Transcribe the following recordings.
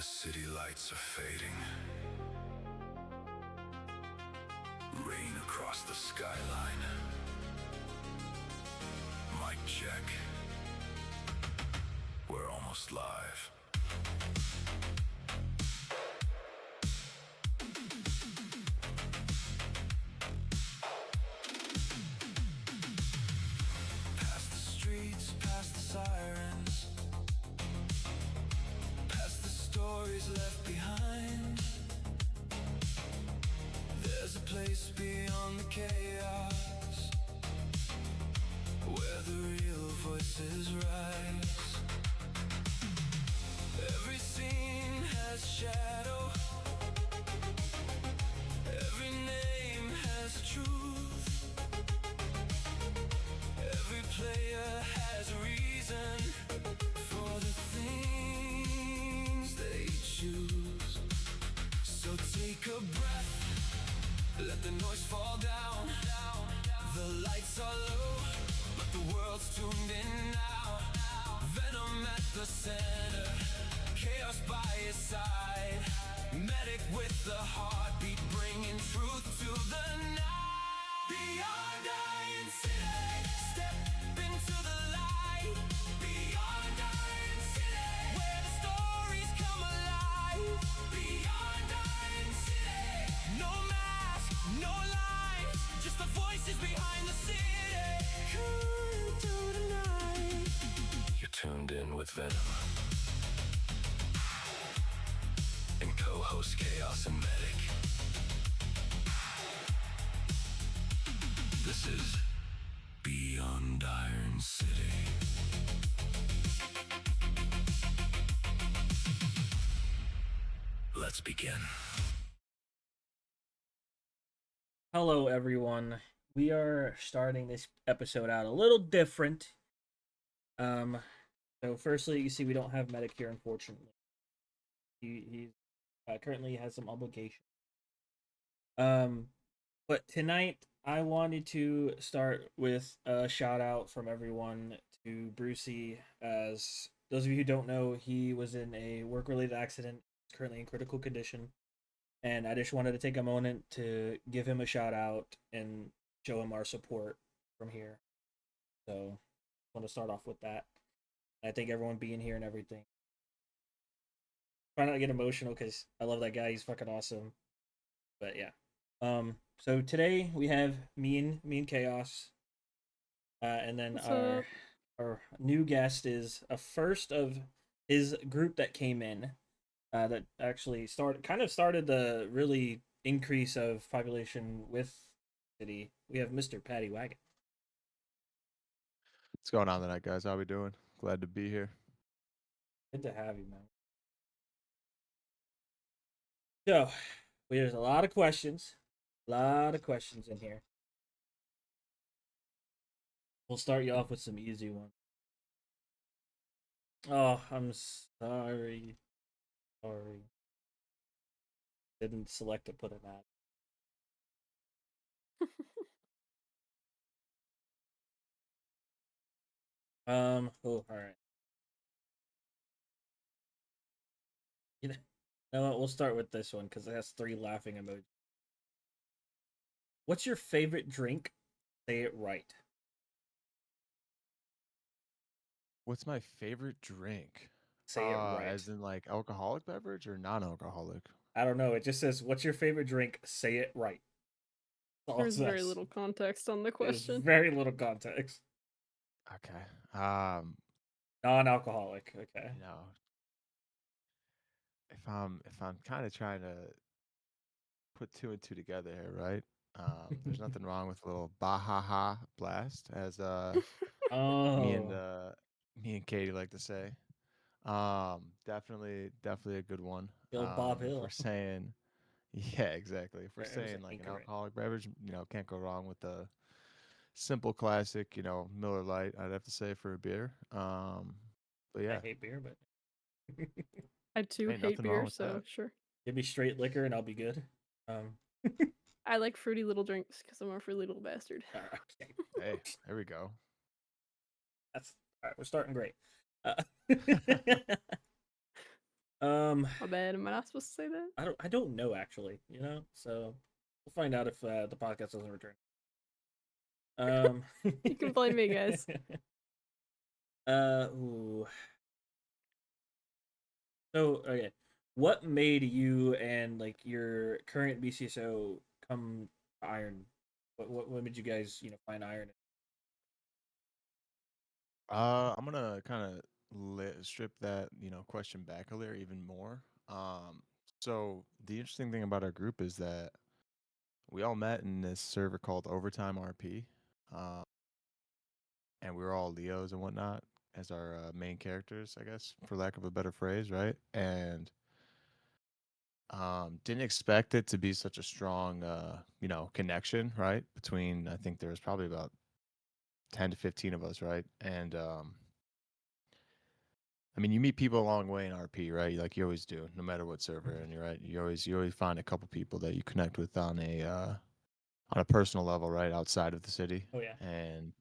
The city lights are fading. Rain across the skyline. Mic check. We're almost live. Past the streets, past the sirens, past the stories left behind. There's a place beyond the chaos, where the real voices rise. Every scene has shadow, every name has a truth, every player has a reason for the things they choose. So take a breath, let the noise fall down. The lights are low, but the world's tuned in now. Venom at the center, chaos by his side. Medic with the heartbeat, bringing truth to the night. Beyond Iron City, step into the light. Beyond Iron City, where the stories come alive. Beyond Iron City, no mask, no lies, just the voices behind the city. Come to the night. You're tuned in with Venom and co-host Chaos and Medic. This is Beyond Iron City. Let's begin. Hello, everyone. We are starting this episode out a little different. So firstly, you see, we don't have Medic here, unfortunately. He currently has some obligation. But tonight I wanted to start with a shout out from everyone to Brucey. As those of you who don't know, he was in a work related accident, currently in critical condition. And I just wanted to take a moment to give him a shout out and show him our support from here. So I want to start off with that. I thank everyone being here and everything. Try not to get emotional because I love that guy. He's fucking awesome. But yeah. So today we have me and Chaos. And then our new guest is a first of his group that came in. That actually started the really increase of population with city. We have Mr. Paddy Wagon. What's going on tonight, guys? How we doing? Glad to be here. Good to have you, man. So, there's a lot of questions. A lot of questions in here. We'll start you off with some easy ones. Oh, I'm sorry. Sorry. Didn't select to put an ad. Oh, alright. You know what? We'll start with this one because it has 3 laughing emojis. What's your favorite drink? Say it right. What's my favorite drink? Say it right. As in like alcoholic beverage or non-alcoholic? I don't know. It just says, "What's your favorite drink?" Say it right. There's very little context on the question. There's very little context. Okay. Non-alcoholic. Okay. You know, if I'm kind of trying to put 2 and 2 together here, right? There's nothing wrong with a little Baja Blast, as Oh. me and Katie like to say. Definitely a good one. Bill Bob If Hill. we're saying, yeah, exactly. If we're Right, saying like an incorrect. alcoholic beverage, can't go wrong with the simple classic, Miller Lite, I'd have to say, for a beer. But yeah, I hate beer, but I too Hey, hate nothing wrong beer, with so that. sure. give me straight liquor and I'll be good. I like fruity little drinks because I'm a fruity little bastard. Okay. Hey, there we go. That's all right. We're starting great. My bad. Am I not supposed to say that? I don't know actually. So we'll find out if the podcast doesn't return. You can blame me, guys. Ooh. So okay, what made you and like your current BCSO come to Iron? What made you guys find Iron? I'm gonna kind of strip that question back a layer even more. So the interesting thing about our group is that we all met in this server called Overtime RP, um, and we were all Leos and whatnot as our main characters, I guess, for lack of a better phrase, right? And didn't expect it to be such a strong, connection, right? Between I think there was probably about 10 to 15 of us, right? And I mean, you meet people along the way in RP, right? Like you always do, no matter what server, and you're right. You always find a couple people that you connect with on a personal level, right, outside of the city. Oh yeah. And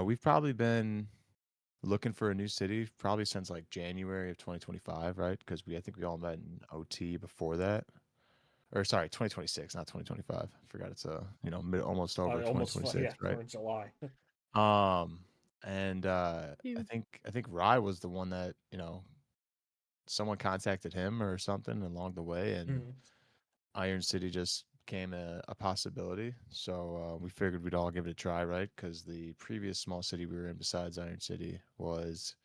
we've probably been looking for a new city probably since like January of 2025, right? Because I think we all met in OT before that, or sorry, 2026, not 2025. I forgot it's almost over Almost 2026, yeah, right? we're in July. Um, and I You. think Rye was the one that someone contacted him or something along the way, and Mhm. Iron City just became a possibility. So we figured we'd all give it a try, right? Because the previous small city we were in besides Iron City was,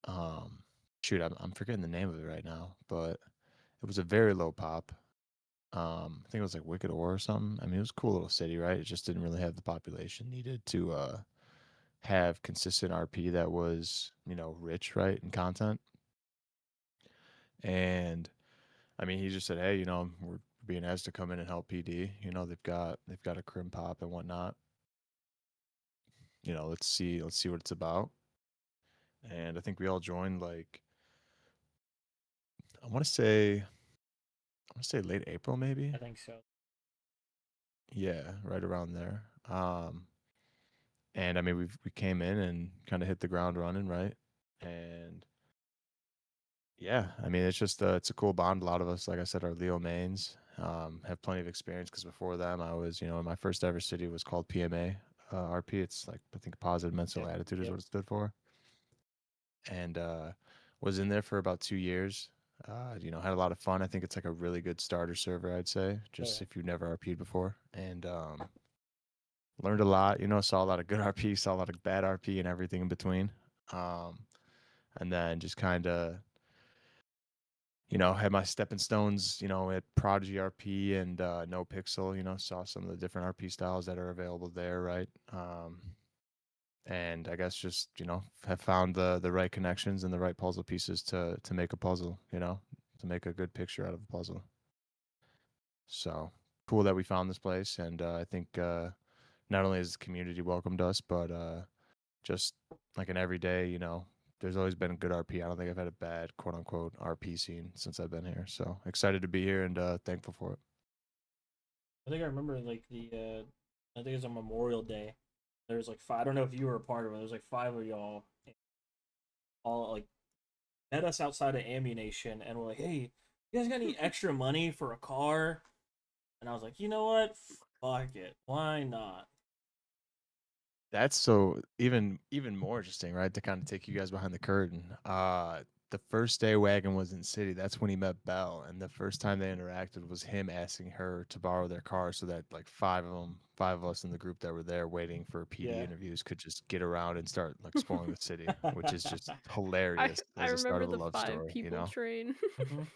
um, shoot, I'm forgetting the name of it right now, but it was a very low pop. I think it was like Wicked Ore or something. I mean, it was a cool little city, right? It just didn't really have the population needed to have consistent RP that was, rich, right, in content. And I mean, he just said, "Hey, we're being asked to come in and help PD. They've got a crim pop and whatnot. Let's see what it's about." And I think we all joined like I want to say late April maybe. I think so. Yeah, right around there. And I mean, we came in and kind of hit the ground running, right? And yeah, I mean, it's a cool bond. A lot of us, like I said, are Leo mains. Have plenty of experience because before them, I was, my first ever city was called PMA RP. It's like I think positive mental Yep. attitude is Yep. what it stood for, and was in there for about 2 years. Had a lot of fun. I think it's like a really good starter server, I'd say, Oh just yeah. if you've never RP'd before, and learned a lot. Saw a lot of good RP, saw a lot of bad RP, and everything in between. Um, and then just kind of had my stepping stones, at Prodigy RP and No Pixel, saw some of the different RP styles that are available there, right? And I guess just, have found the right connections and the right puzzle pieces to make a puzzle, to make a good picture out of a puzzle. So cool that we found this place. And I think not only has the community welcomed us, but just like an everyday, there's always been a good RP. I don't think I've had a bad quote unquote RP scene since I've been here. So excited to be here and thankful for it. I think I remember like I think it was on Memorial Day. There was like five. I don't know if you were a part of it. There was like five of y'all, all like met us outside of Ammunition, and we're like, "Hey, you guys got any extra money for a car?" And I was like, "You know what? Fuck it. Why not?" That's so even more interesting, right? To kind of take you guys behind the curtain. The first day Wagon was in city, that's when he met Belle, and the first time they interacted was him asking her to borrow their car so that like five of us in the group that were there waiting for PD Yeah. interviews could just get around and start like exploring the city, which is just I hilarious I as a start remember of a the love five story, people train. Mhm.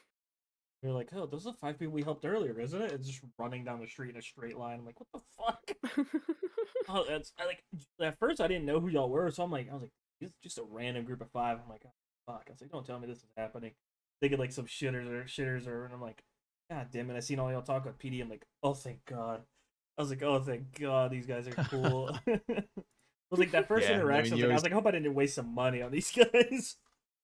You're like, "Oh, those are the five people we helped earlier, isn't it?" It's just running down the street in a straight line. I'm like, "What the fuck?" Oh, that's I like. At first, I didn't know who y'all were, so I was like, "This is just a random group of five." I'm like, "Oh, fuck." I was like, "Don't tell me this is happening." Thinking like some shitters, and I'm like, "God damn it!" I seen all y'all talk with PD. I'm like, "Oh, thank God." I was like, "Oh, thank God, these guys are cool." It was like that first Yeah, I interaction. mean, I was you like, always I hope I didn't waste some money on these guys.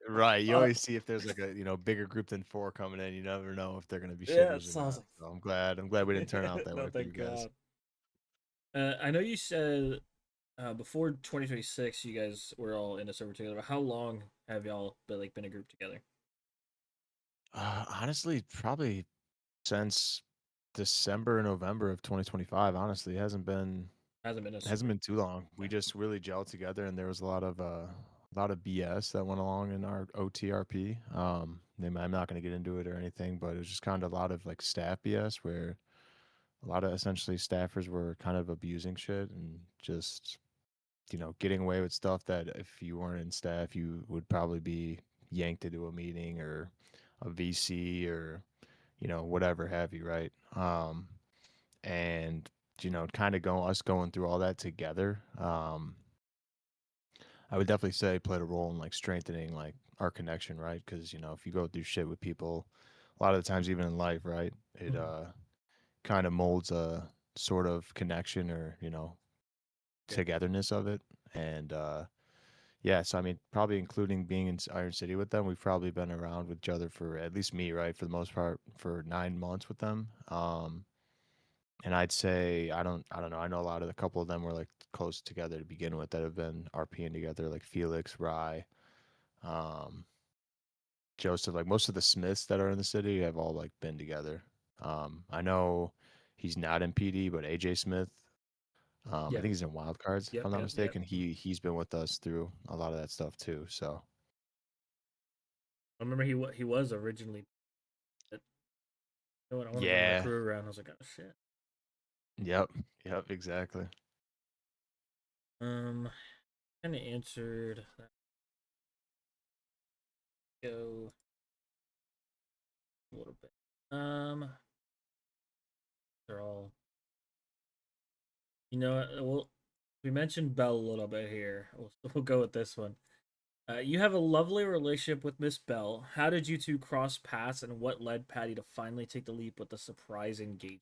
right. You Uh, always see if there's like a bigger group than four coming in. You never know if they're gonna be yeah, shitters or so I was not. So I'm glad we didn't turn out like, that "No, way for you thank guys. God." I know you said before 2026, you guys were all in a server together. But how long have y'all been a group together? Honestly, probably since December, November of 2025. Honestly, it Hasn't been a hasn't super. been too long. We Yeah. just really gelled together, and there was a lot of BS that went along in our OTRP. I'm not going to get into it or anything, but it was just kind of a lot of like staff BS where a lot of essentially staffers were kind of abusing shit and just getting away with stuff that if you weren't in staff, you would probably be yanked into a meeting or a VC or whatever have you, right? And kind of going through all that together. I would definitely say played a role in like strengthening like our connection, right? Because if you go through shit with people, a lot of the times even in life, right, it Mhm. kind of molds a sort of connection or Yeah. togetherness of it. And yeah, so I mean, probably including being in Iron City with them, we've probably been around with each other for at least me, right, for the most part, for 9 months with them. And I'd say I don't know. I know a lot of a couple of them were like close together to begin with that have been RPing together, like Felix, Rye, um, Joseph. Like most of the Smiths that are in the city have all like been together. I know he's not in PD, but AJ Smith. I Yeah. think he's in Wild Cards, if Yep. I'm not Yep. Yep. mistaken. He's been with us through a lot of that stuff too. So I remember he was originally. You know what? I want to bring my yeah, crew around. I was like, oh shit. yep, yep, exactly. Um, kind of answered that. Go a little bit. They're all. Well, we mentioned Belle a little bit here. We'll go with this one. You have a lovely relationship with Miss Bell. How did you two cross paths, and what led Patty to finally take the leap with the surprise engagement?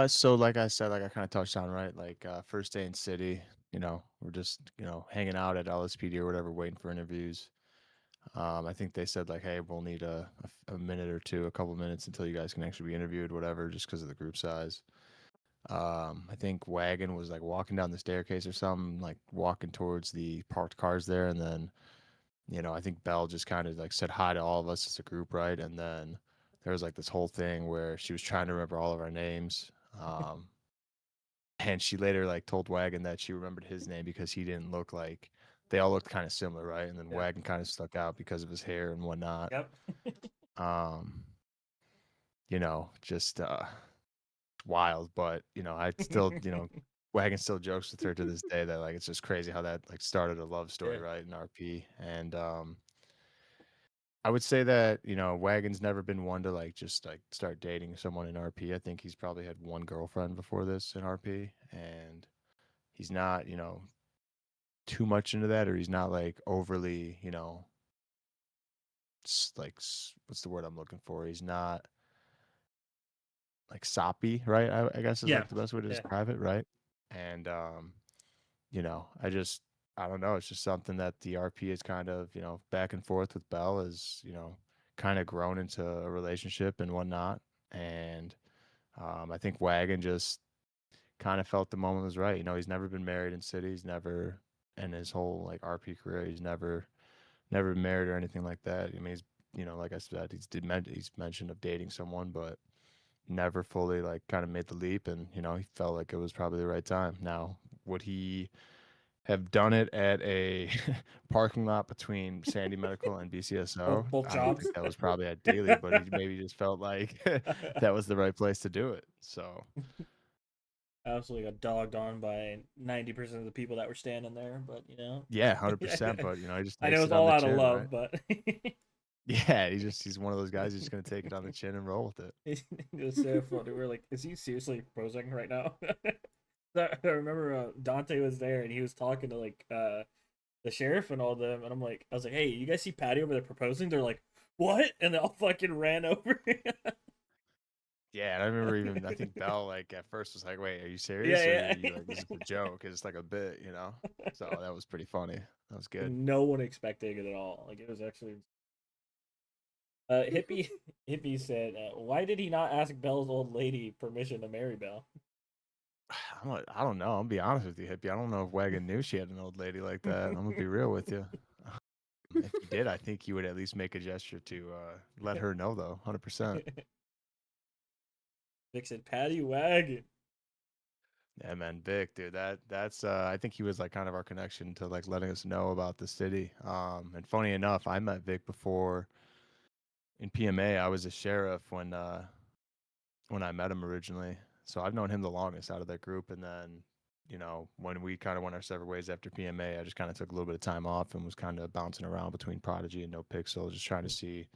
So like I said, like I kind of touched on, right? Like first day in city, we're just, hanging out at LSPD or whatever, waiting for interviews. I think they said like, hey, we'll need a minute or two, a couple minutes until you guys can actually be interviewed, whatever, just because of the group size. I think Wagon was like walking down the staircase or something, like walking towards the parked cars there, and then I think Belle just kind of like said hi to all of us as a group, right? And then there was like this whole thing where she was trying to remember all of our names. Um, and she later like told Wagon that she remembered his name because he didn't look like they all looked kind of similar, right? And then Yeah. Wagon kind of stuck out because of his hair and whatnot. Yep. Um, just wild, but I still, Wagon still jokes with her to this day that like it's just crazy how that like started a love story, Yeah. right, in RP. And I would say that, Wagon's never been one to like just like start dating someone in RP. I think he's probably had one girlfriend before this in RP, and he's not, too much into that, or he's not like overly, what's the word I'm looking for? He's not like soppy, right? I guess is Yeah. like the best way to Yeah. describe it, right? And I don't know. It's just something that the RP is kind of, back and forth with Bell is, kind of grown into a relationship and whatnot. And I think Wagon just kind of felt the moment was right. He's never been married in city. He's never in his whole like RP career. He's never been married or anything like that. I mean, he's like I said, he's mentioned of dating someone, but never fully like kind of made the leap. And he felt like it was probably the right time. Now, would he have done it at a parking lot between Sandy Medical and BCSO? Both I don't think jobs. that was probably ideally, but he maybe just felt like that was the right place to do it. So Absolutely got dogged on by 90% of the people that were standing there, but yeah, 100%. But he just I know takes it's it on all the out of chin, right? love, but Yeah, he's one of those guys who's just gonna take it on the chin and roll with it. it was so funny. We are like, is he seriously proposing right now? I remember Dante was there and he was talking to like the sheriff and all them, and I was like, hey, you guys see Patty over there proposing? They're like, what? And they all fucking ran over. Yeah, and I remember even I think Bell like at first was like, "Wait, are you serious or are Yeah, you like this is a joke? It's like a bit?" So that was pretty funny. That was good. No one expected it at all. Like it was actually. Hippie Hippie said, "Why did he not ask Belle's old lady permission to marry Belle?" I don't know. I'll be honest with you, hippie. I don't know if Wagon knew she had an old lady like that. I'm gonna be real with you. If he did, I think he would at least make a gesture to let her know, though. 100%. Vic said, Paddy Wagon. Yeah, man, Vic, dude. That's I think he was like kind of our connection to like letting us know about the city. And funny enough, I met Vic before in PMA. I was a sheriff when I met him originally. So I've known him the longest out of that group. And then, when we kind of went our separate ways after PMA, I just kind of took a little bit of time off and was kind of bouncing around between Prodigy and No Pixel, just trying to see,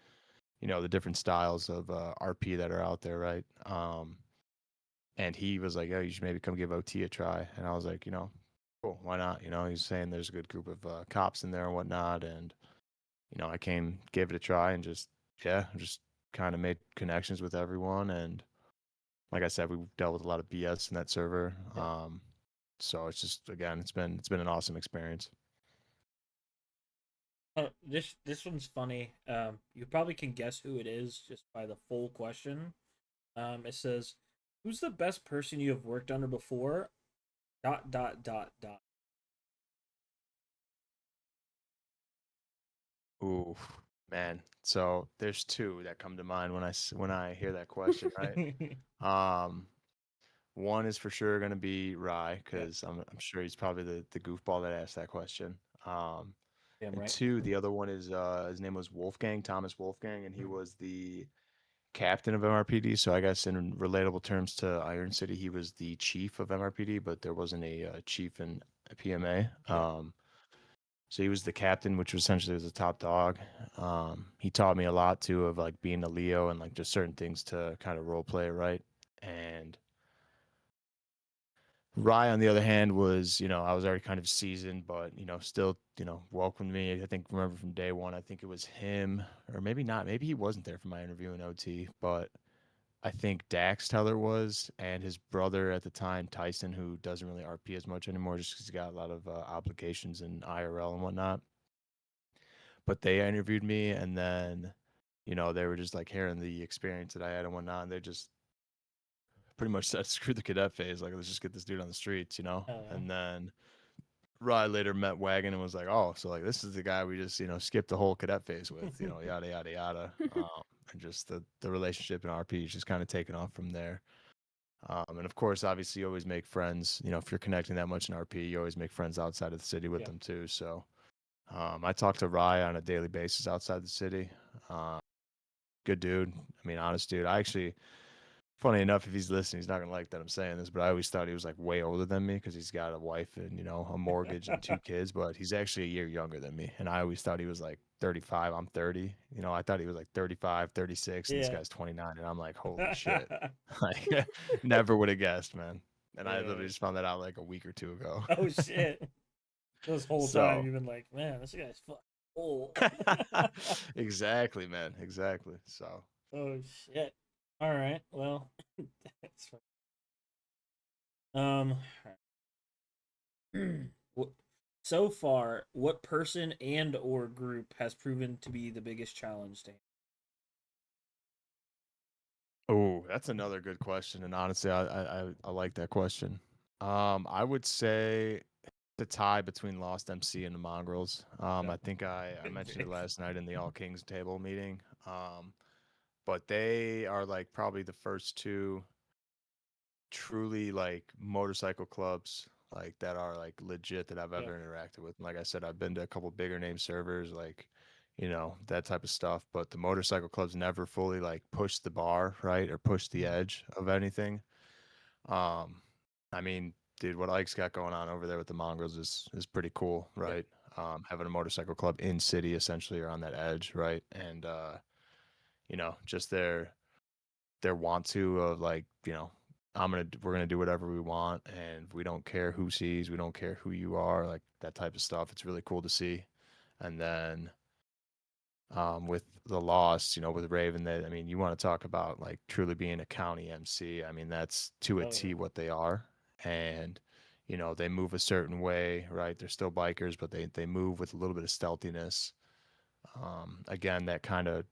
the different styles of RP that are out there, right? And he was like, "Oh, you should maybe come give OT a try." And I was like, cool, why not? He's saying there's a good group of cops in there and whatnot. And, I came, gave it a try, and just kind of made connections with everyone. And like I said, we dealt with a lot of BS in that server. Yeah. So it's just, again, it's been an awesome experience. This one's funny. You probably can guess who it is just by the full question. It says, "Who's the best person you have worked under before?" Dot dot dot dot. Ooh, man. So there's two that come to mind when I hear that question, right? Um, One is for sure going to be Rye Yeah, because I'm sure he's probably the goofball that asked that question. Um, damn and right. two, the other one is his name was Wolfgang, Thomas Wolfgang, and he Mhm. was the captain of MRPD. So I guess in relatable terms to Iron City, he was the chief of MRPD, but there wasn't a chief in PMA. Yeah. So he was the captain, which was essentially was a top dog. He taught me a lot too of like being a Leo and like just certain things to kind of role play, right? And Rye, on the other hand, was, I was already kind of seasoned, but, still, welcomed me. I think, remember from day one, I think it was him, or maybe not. Maybe he wasn't there for my interview in OT, but I think Dax Teller was, and his brother at the time, Tyson, who doesn't really RP as much anymore just because he's got a lot of obligations in IRL and whatnot. But they interviewed me, and then, they were just like hearing the experience that I had and whatnot, and they just pretty much said, screw the cadet phase. Like, let's just get this dude on the streets. Yeah. And then Rye later met Wagon and was like, "Oh, so like this is the guy we just skipped the whole cadet phase with, yada yada yada." And just the relationship in RP is just kind of taken off from there. And of course, obviously, you always make friends. If you're connecting that much in RP, you always make friends outside of the city with Yeah. them too. So I talk to Rye on a daily basis outside the city. Uh, Good dude. I mean, honest dude. I actually Funny enough, if he's listening, he's not gonna like that I'm saying this, but I always thought he was like way older than me because he's got a wife and a mortgage and two kids. But he's actually a year younger than me, and I always thought he was like 35. I'm 30. I thought he was like 35, 36, and this Yeah. guy's 29, and I'm like, holy shit! Like, never would have guessed, man. And I Yeah. literally just found that out like a week or two ago. Oh shit. This whole time So, you've been like, man, this guy's fucking old. exactly, man, exactly. So, Oh shit. All right. Well, that's fine. Um. What- so far, what person and or group has proven to be the biggest challenge to oh, that's another good question, and honestly, I like that question. I would say the tie between Lost MC and the Mongrels. handle? I think I mentioned it Vic. last night in the All Kings table meeting. But they are like probably the first two truly like motorcycle clubs like that are like legit that I've Yeah. ever interacted with. And like I said, I've been to a couple bigger name servers, like that type of stuff. But the motorcycle clubs never fully like push the bar, right, or push the Mhm. edge of anything. Um, I mean, dude, what Ike's got going on over there with the Mongrels is pretty cool, Yeah. right? Having a motorcycle club in city essentially or on that edge, right? And just their want to of like, we're gonna do whatever we want and we don't care who sees, we don't care who you are, like that type of stuff. It's really cool to see. And then with the loss, with Raven, that I mean, you want to talk about like truly being a county MC. I mean, that's to a Oh yeah. T what they are. And they move a certain way, right? They're still bikers, but they move with a little bit of stealthiness. Again, that kind of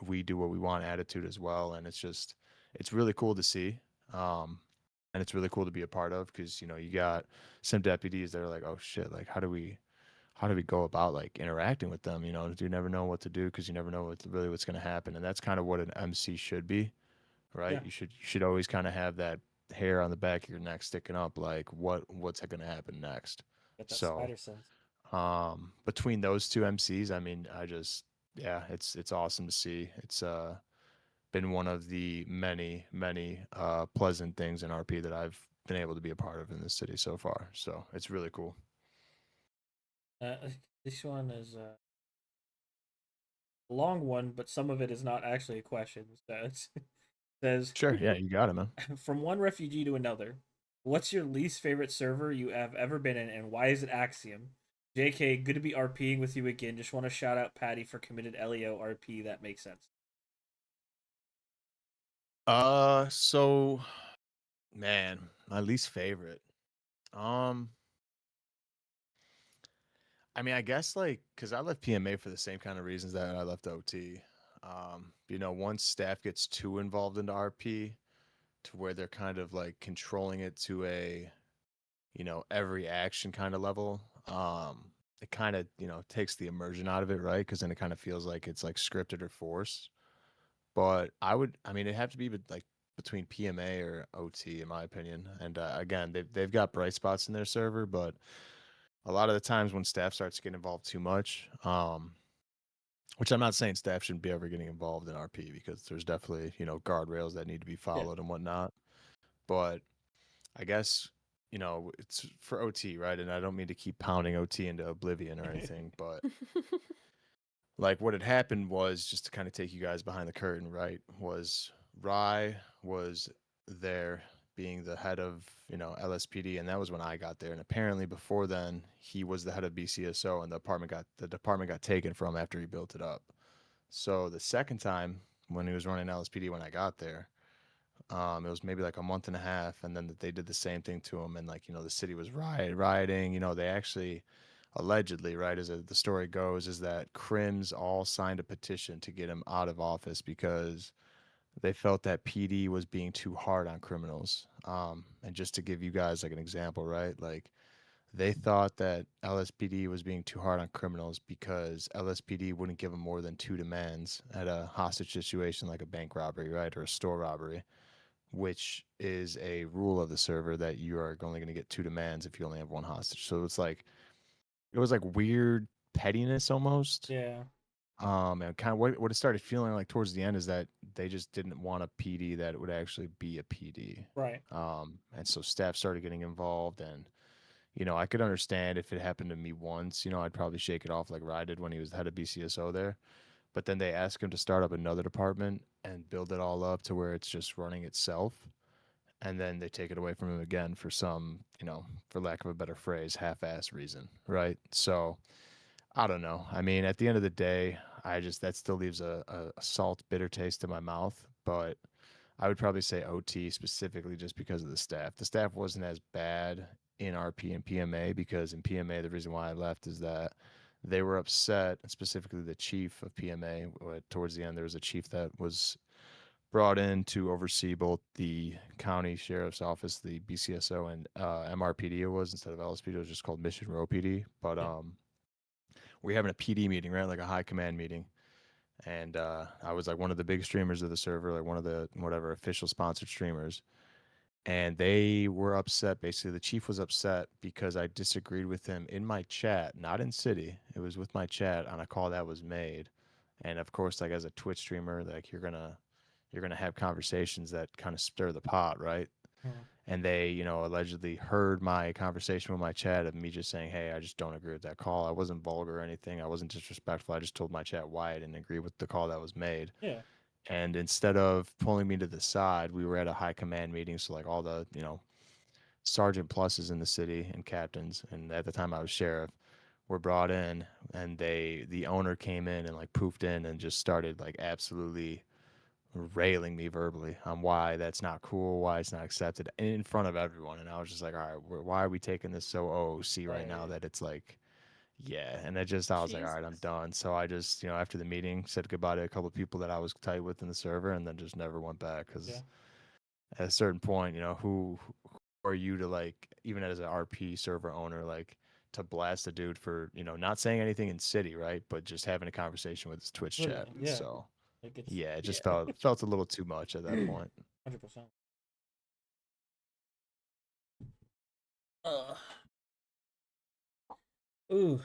we do what we want attitude as well, and it's really cool to see. Um, and it's really cool to be a part of because you got some deputies that are like, oh shit, like how do we go about like interacting with them? You never know what to do because you never know what's going to happen, and that's kind of what an MC should be, right? Yeah, You should always kind of have that hair on the back of your neck sticking up, like what's going to happen next. get that So spider sense. between those two MCs, I mean, yeah, it's awesome to see. It's been one of the many pleasant things in RP that I've been able to be a part of in this city so far. So it's really cool. Uh, this one is a long one, but some of it is not actually a question. So it says, Sure, yeah, you got it, man. from one refugee to another, what's your least favorite server you have ever been in, and why is it Axiom? JK, good to be RPing with you again. Just want to shout out Patty for committed LEO RP. That makes sense. So man, my least favorite. Um, I mean, I guess like because I left PMA for the same kind of reasons that I left OT. Once staff gets too involved into RP to where they're kind of like controlling it to a, every action kind of level, it kind of, takes the immersion out of it, right? Because then it kind of feels like it's like scripted or forced. But I mean, it'd have to be like between PMA or OT, in my opinion. And again, they've got bright spots in their server, but a lot of the times when staff starts getting involved too much, which I'm not saying staff shouldn't be ever getting involved in RP because there's definitely, guardrails that need to be Yeah. followed and whatnot. But I guess, it's for OT, right? And I don't mean to keep pounding OT into oblivion or anything, but like what had happened was, just to kind of take you guys behind the curtain, right? Was Rye was there being the head of, LSPD, and that was when I got there. And apparently before then, he was the head of BCSO, and the department got taken from after he built it up. So the second time when he was running LSPD when I got there, it was maybe like a month and a half, and then they did the same thing to him, and like the city was rioting. They actually allegedly, right, as the story goes, is that Crims all signed a petition to get him out of office because they felt that PD was being too hard on criminals. And just to give you guys like an example, right, like they thought that LSPD was being too hard on criminals because LSPD wouldn't give them more than two demands at a hostage situation like a bank robbery, right, or a store robbery, which is a rule of the server that you are only going to get two demands if you only have one hostage. So it was like weird pettiness almost. Yeah. And kind of what it started feeling like towards the end is that they just didn't want a PD that would actually be a PD. Right. And so staff started getting involved, and I could understand if it happened to me once. I'd probably shake it off like Rye did when he was the head of BCSO there. But then they ask him to start up another department and build it all up to where it's just running itself, and then they take it away from him again for some, for lack of a better phrase, half-ass reason, right? So I don't know. I mean, at the end of the day, that still leaves a salt, bitter taste in my mouth. But I would probably say OT specifically just because of the staff. The staff wasn't as bad in RP and PMA because in PMA, the reason why I left is that they were upset, and specifically the chief of PMA. Towards the end, there was a chief that was brought in to oversee both the county sheriff's office, the BCSO, and MRPD. It was instead of LSPD, it was just called Mission Row PD. But Yeah. we're having a PD meeting, right? Like a high command meeting. And I was like one of the big streamers of the server, like one of the whatever official sponsored streamers. And they were upset. Basically, the chief was upset because I disagreed with him in my chat, not in city. It was with my chat on a call that was made. And of course, like as a Twitch streamer, like you're gonna have conversations that kind of stir the pot, right? Mhm. And they, allegedly heard my conversation with my chat of me just saying, "Hey, I just don't agree with that call." I wasn't vulgar or anything. I wasn't disrespectful. I just told my chat why I didn't agree with the call that was made. Yeah. And instead of pulling me to the side, we were at a high command meeting, so like all the, sergeant pluses in the city and captains, and at the time I was sheriff, were brought in, and the owner came in and like poofed in and just started like absolutely railing me verbally on why that's not cool, why it's not accepted in front of everyone. And I was just like, all right, why are we taking this so OOC right now Right. that it's like, yeah. And I was like, all right, I'm Jesus. done. So I just, after the meeting, said goodbye to a couple of people that I was tight with in the server, and then just never went back Yeah. because at a certain point, who are you to like, even as an RP server owner, like to blast a dude for, not saying anything in city, right? But just having a conversation with his Twitch chat. Yeah. So Like it's yeah, it just felt a little too much at that point. 100%. Ooh.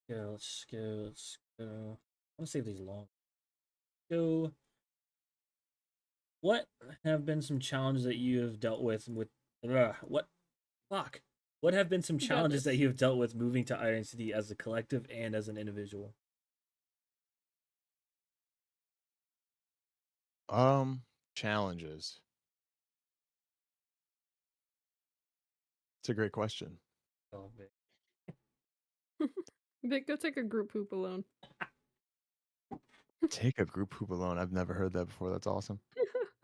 Yeah, let's go. Let's go. I'm gonna save these long. Go. What have been some challenges that you have dealt with what fuck? What have been some You got challenges that this. you have dealt with moving to Iron City as a collective and as an individual? Challenges. It's a great question. Oh, man. Vic, go take a group poop alone. Take a group poop alone. I've never heard that before. That's awesome.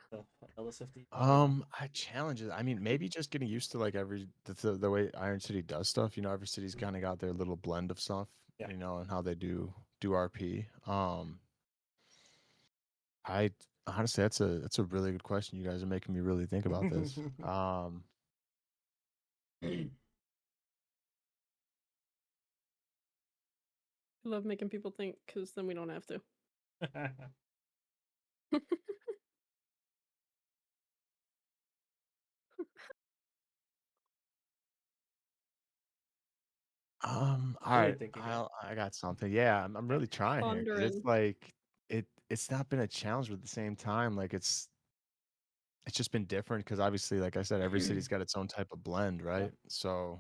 So, LSFD. I challenges. I mean, maybe just getting used to like the way Iron City does stuff. Every city's kind of got their little blend of stuff. Yeah. And how they do RP. I honestly, that's a really good question. You guys are making me really think about this. I love making people think because then we don't have to. All Really right, thinking I got something. Yeah, I'm really trying here because it's Pondering. like it's not been a challenge, but at the same time, like it's just been different because obviously, like I said, every city's got its own type of blend, Yeah. right? So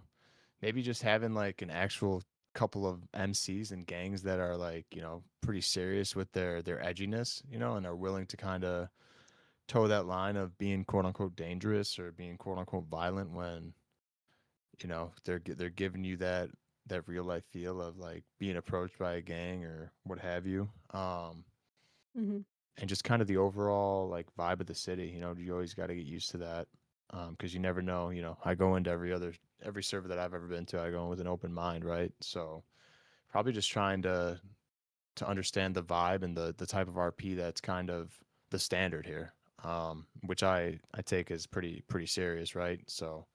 maybe just having like an actual couple of MCs and gangs that are like, pretty serious with their edginess, and are willing to kind of toe that line of being quote unquote dangerous or being quote unquote violent when, they're giving you that real life feel of like being approached by a gang or what have you. Mm-hmm. And just kind of the overall like vibe of the city, you always got to get used to that. Because you never know, I go into every server that I've ever been to, I go in with an open mind, right? So probably just trying to understand the vibe and the type of RP that's kind of the standard here, which I take as pretty serious, right? So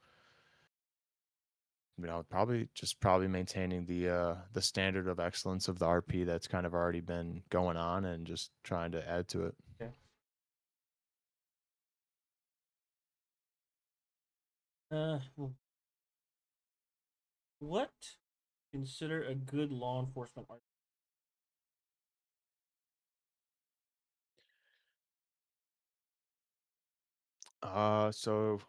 probably maintaining the standard of excellence of the RP that's kind of already been going on and just trying to add to it. Yeah. What consider a good law enforcement art? So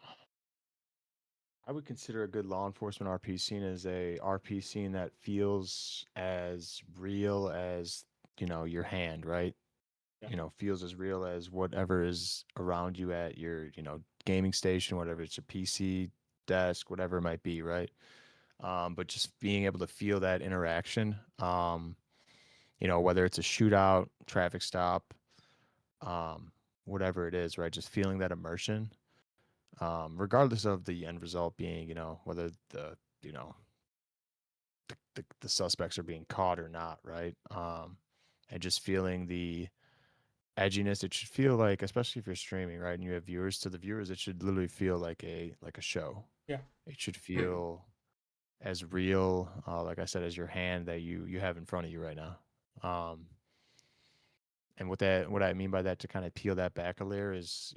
I would consider a good law enforcement RP scene as a RP scene that feels as real as, your hand, right? Yeah. Feels as real as whatever is around you at your, gaming station, whatever it's a PC, desk, whatever it might be, right? But just being able to feel that interaction, whether it's a shootout, traffic stop, um, whatever it is, right? Just feeling that immersion, regardless of the end result being, whether you know, the suspects are being caught or not, right? And just feeling the edginess. It should feel like, especially if you're streaming, right, and you have viewers, to the viewers, it should literally feel like a show. Yeah. It should feel as real, like I said, as your hand that you have in front of you right now. And what I mean by that, to kind of peel that back a layer, is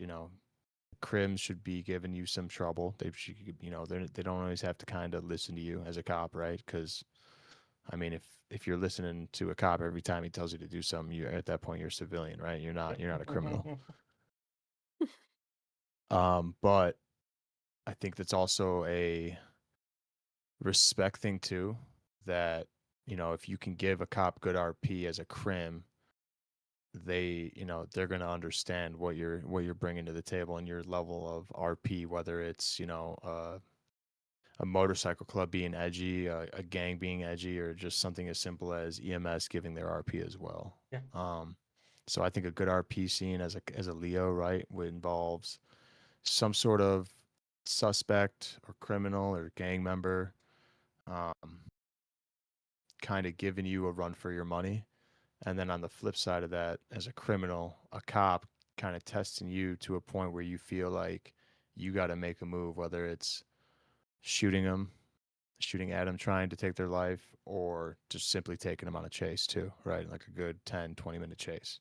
crims should be giving you some trouble. They should, they don't always have to kind of listen to you as a cop, right? Because I mean, if you're listening to a cop every time he tells you to do something, you at that point you're a civilian, right? You're not a criminal. But I think that's also a respect thing too. That if you can give a cop good RP as a crim, they're going to understand what you're bringing to the table and your level of RP, whether it's a motorcycle club being edgy, a gang being edgy, or just something as simple as EMS giving their RP as well. Yeah. So I think a good RP scene as a Leo, right, would involves some sort of suspect or criminal or gang member, um, kind of giving you a run for your money. And then on the flip side of that, as a criminal, a cop kind of testing you to a point where you feel like you got to make a move, whether it's shooting them, shooting at them, trying to take their life, or just simply taking them on a chase too, right? Like a good 10, 20-minute chase.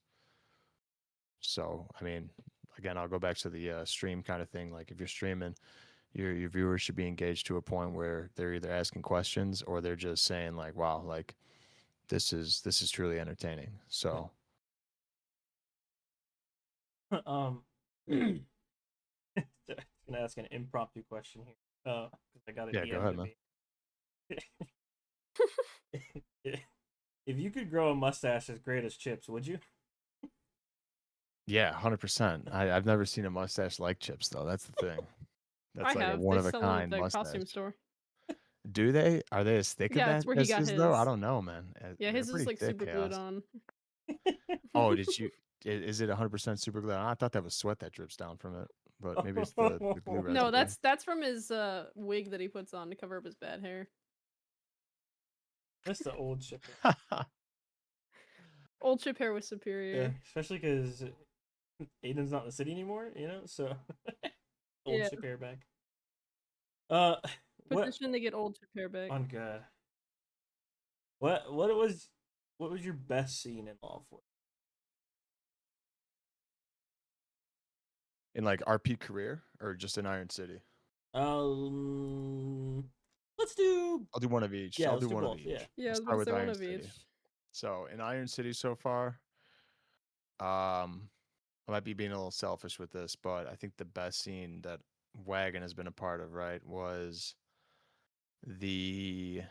So, I mean, again, I'll go back to the stream kind of thing. Like if you're streaming, your viewers should be engaged to a point where they're either asking questions or they're just saying like, wow, like this is truly entertaining. So I'm gonna ask an impromptu question here. Because I got a yeah, go DM ahead, to man. me. If you could grow a mustache as great as Chips, would you? Yeah, 100%. I've never seen a mustache like Chips though. That's the thing. I That's like a have. one They of a sell them at kind the mustache. costume store. Do they? Are they as thick Yeah, it's where he as got his though? I his. don't know, man. Yeah, They're his is pretty like thick, super glued Chaos. on. Oh, did you? Is it 100% super glue? I thought that was sweat that drips down from it, but maybe it's the glue residue. No, that's from his wig that he puts on to cover up his bad hair. That's the old Chip. Old Chip hair was Yeah, superior. especially because Aiden's not in the city anymore, you know. So old Yeah. Chip hair back. What? Petition to get old Chip hair back. On God. What was your best scene in Law Enforcement? In like RP career or just in Iron City? Let's do. I'll do one of each. Yeah, I'll let's do do one of both. each. Yeah. Yeah, I I'll was start about to with say one Iron of City. each. So in Iron City so far, I might be being a little selfish with this, but I think the best scene that Wagon has been a part of, right, was the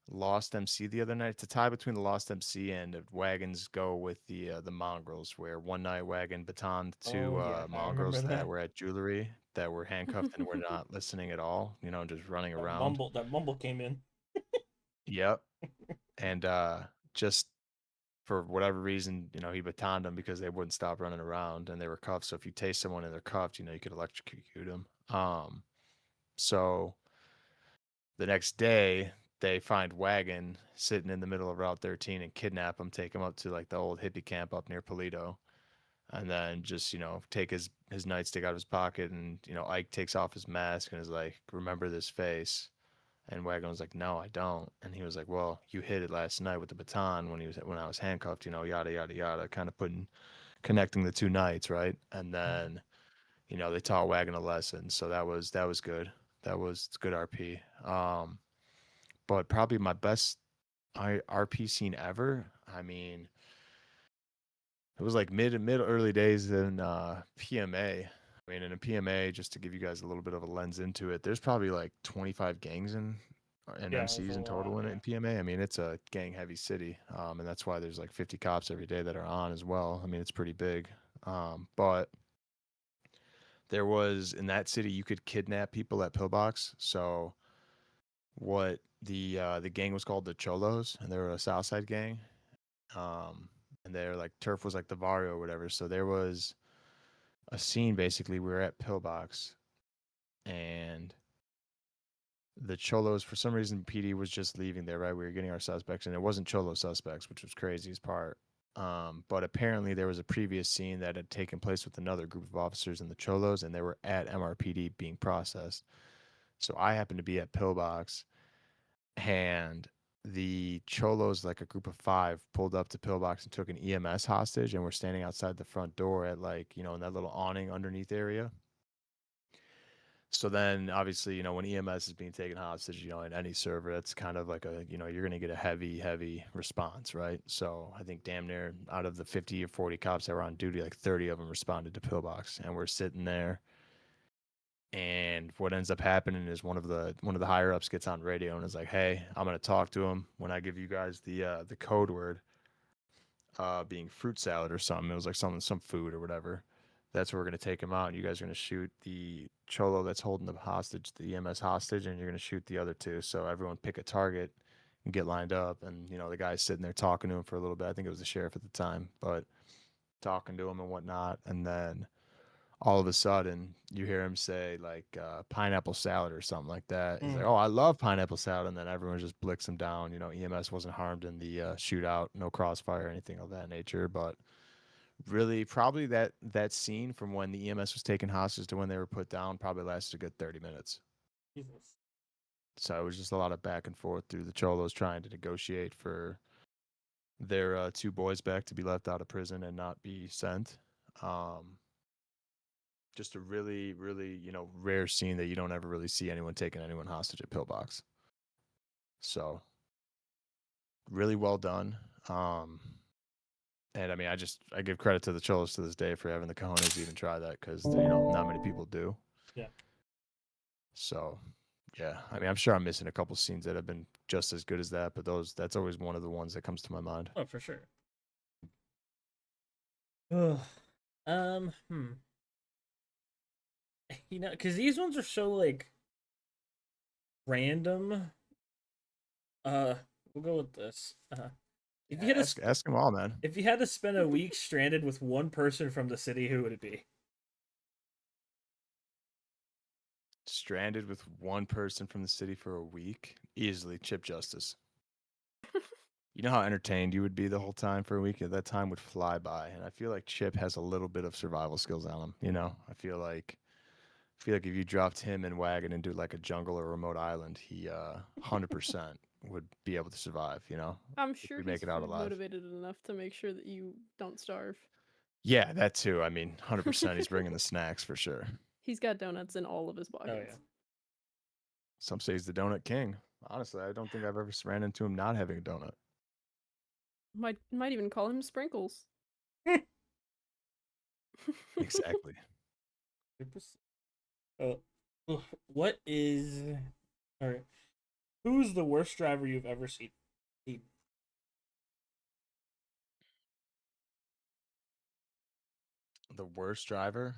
Lost MC the other night. It's a tie between the Lost MC and Wagon's go with the Mongrels, where one night Wagon batoned two Oh, yeah, I Mongrels remember that that. were at jewelry that were handcuffed and were not listening at all, you know, just running around. That mumble came in. Yep. And just for whatever reason, you know, he batoned them because they wouldn't stop running around and they were cuffed. So if you taste someone and they're cuffed, you know, you could electrocute them. So the next day, they find Wagon sitting in the middle of Route 13 and kidnap him, take him up to like the old hippie camp up near Polito, and then just, you know, take his nightstick out of his pocket. And, you know, Ike takes off his mask and is like, remember this face? And Wagon was like, no, I don't. And he was like, well, you hit it last night with the baton when I was handcuffed, you know, yada, yada, yada, kind of connecting the two nights, right? And then, you know, they taught Wagon a lesson. So that was good. That was good RP. But probably my best RP scene ever. I mean, it was like mid early days in PMA. I mean, in a PMA, just to give you guys a little bit of a lens into it, there's probably like 25 gangs and Yeah, it's MCs a in total lot, in PMA. I mean, it's a gang heavy city, and that's why there's like 50 cops every day that are on as well. I mean, it's pretty big. But there was in that city you could kidnap people at Pillbox. So what the gang was called the Cholos, and they were a Southside gang. And they're like Turf was like the Vario or whatever. So there was a scene basically. We were at Pillbox, and the Cholos, for some reason, PD was just leaving there. Right, we were getting our suspects, and it wasn't Cholo suspects, which was craziest part. But apparently there was a previous scene that had taken place with another group of officers in the Cholos, and they were at MRPD being processed. So I happened to be at Pillbox, and the Cholos, like a group of 5, pulled up to Pillbox and took an EMS hostage, and were standing outside the front door at, like, you know, in that little awning underneath area. So then obviously, you know, when EMS is being taken hostage, you know, in any server, that's kind of like a, you know, you're going to get a heavy response, right? So I think damn near out of the 50 or 40 cops that were on duty, like 30 of them responded to Pillbox, and we're sitting there. And what ends up happening is one of the higher ups gets on radio and is like, "Hey, I'm gonna talk to him when I give you guys the code word, being fruit salad or something." It was like some food or whatever. That's where we're gonna take him out. And you guys are gonna shoot the Cholo that's holding the hostage, the EMS hostage, and you're gonna shoot the other 2. So everyone pick a target and get lined up. And, you know, the guy's sitting there talking to him for a little bit. I think it was the sheriff at the time, but talking to him and whatnot. And then all of a sudden you hear him say like pineapple salad or something like that. He's like, "Oh, I love pineapple salad." And then everyone just blicks him down. You know, EMS wasn't harmed in the shootout, no crossfire or anything of that nature. But really, probably that scene from when the EMS was taken hostage to when they were put down probably lasted a good 30 minutes. Jesus. So it was just a lot of back and forth through the Cholos trying to negotiate for their 2 boys back to be left out of prison and not be sent. Just a really, really, rare scene that you don't ever really see anyone taking anyone hostage at Pillbox. So really well done. And I mean, I give credit to the Cholos to this day for having the cojones to even try that because not many people do. Yeah. So yeah, I mean, I'm sure I'm missing a couple scenes that have been just as good as that, but that's always one of the ones that comes to my mind. Oh, for sure. Ugh. Hmm. Because these ones are so like random. We'll go with this. If you had to, Ask them all, man. if you had to spend a week stranded with one person from the city, who would it be? Stranded with one person from the city for a week, easily Chip Justice. You know how entertained you would be the whole time for a week? That time would fly by, and I feel like Chip has a little bit of survival skills on him. I feel like if you dropped him and Wagon into like a jungle or a remote island, he 100% would be able to survive. I'm if sure we he's make it out food alive. motivated enough to make sure that you don't starve. Yeah, that too. I mean, 100%. He's bringing the snacks for sure. He's got donuts in all of his Oh pockets. yeah. Some say he's the donut king. Honestly, I don't think I've ever ran into him not having a donut. Might even call him Sprinkles. Exactly. 100%. What is, or who's the worst driver you've ever seen? The worst driver?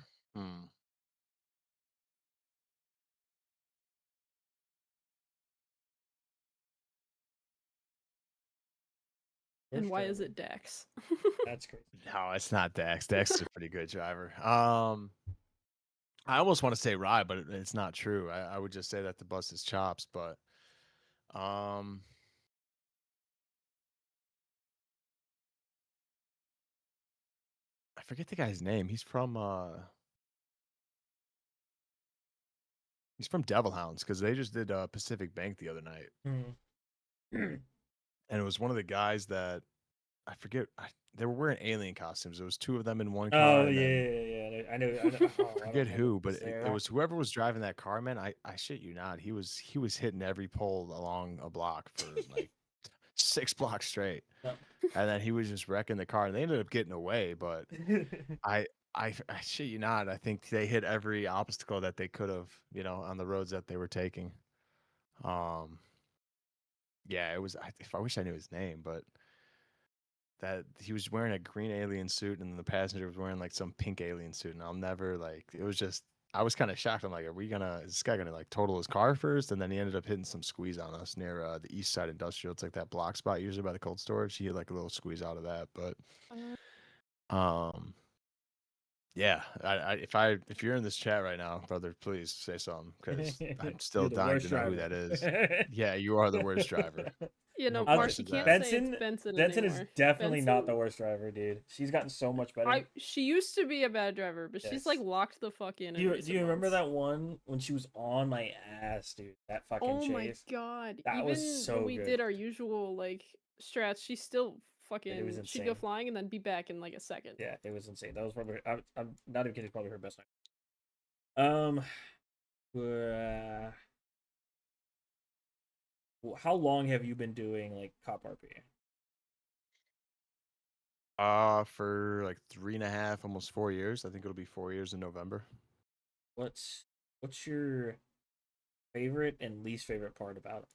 And why is it Dax? That's crazy. No, it's not Dax. Dax is a pretty good driver. I almost want to say Rye, but it's not true. I would just say that to bust his chops, but I forget the guy's name. He's from Devil Hounds because they just did Pacific Bank the other night, and it was one of the guys that I forget. They were wearing alien costumes. There was 2 of them in one car. Oh and then, yeah. I know. Oh, I forget don't know who, but who's it there. was whoever was driving that car, man. I shit you not. He was hitting every pole along a block for like 6 blocks straight. Yep. And then he was just wrecking the car. And they ended up getting away, but I shit you not. I think they hit every obstacle that they could have, on the roads that they were taking. Yeah, it was. If I wish I knew his name, but that he was wearing a green alien suit, and the passenger was wearing like some pink alien suit, and I'll never like. It was just. I was kind of shocked. I'm like, is this guy gonna like total his car first? And then he ended up hitting some squeeze on us near the East Side Industrial. It's like that block spot usually by the cold storage. He hit like a little squeeze out of that, but yeah. If you're in this chat right now, brother, please say something because I'm still You're the dying worst to know who driver. that is. Yeah, you are the worst driver. No Mark, questions you can't asked. say it's Benson Benson is anymore. definitely not Benson- the worst driver, dude. She's gotten so much better. She used to be a bad driver, but she's like Yes. locked the fuck in. Do you remember that one when she was on my ass, dude? That fucking Oh chase. my god! That Even was so when we good. did our usual like strats, she still It was fucking she'd go insane. flying and then be back in like a second. Yeah, it was insane. That was probably I'm not even kidding. Probably her best night. How long have you been doing like cop RP? For like 3.5, almost 4 years. I think it'll be 4 years in November. What's your favorite and least favorite part about it?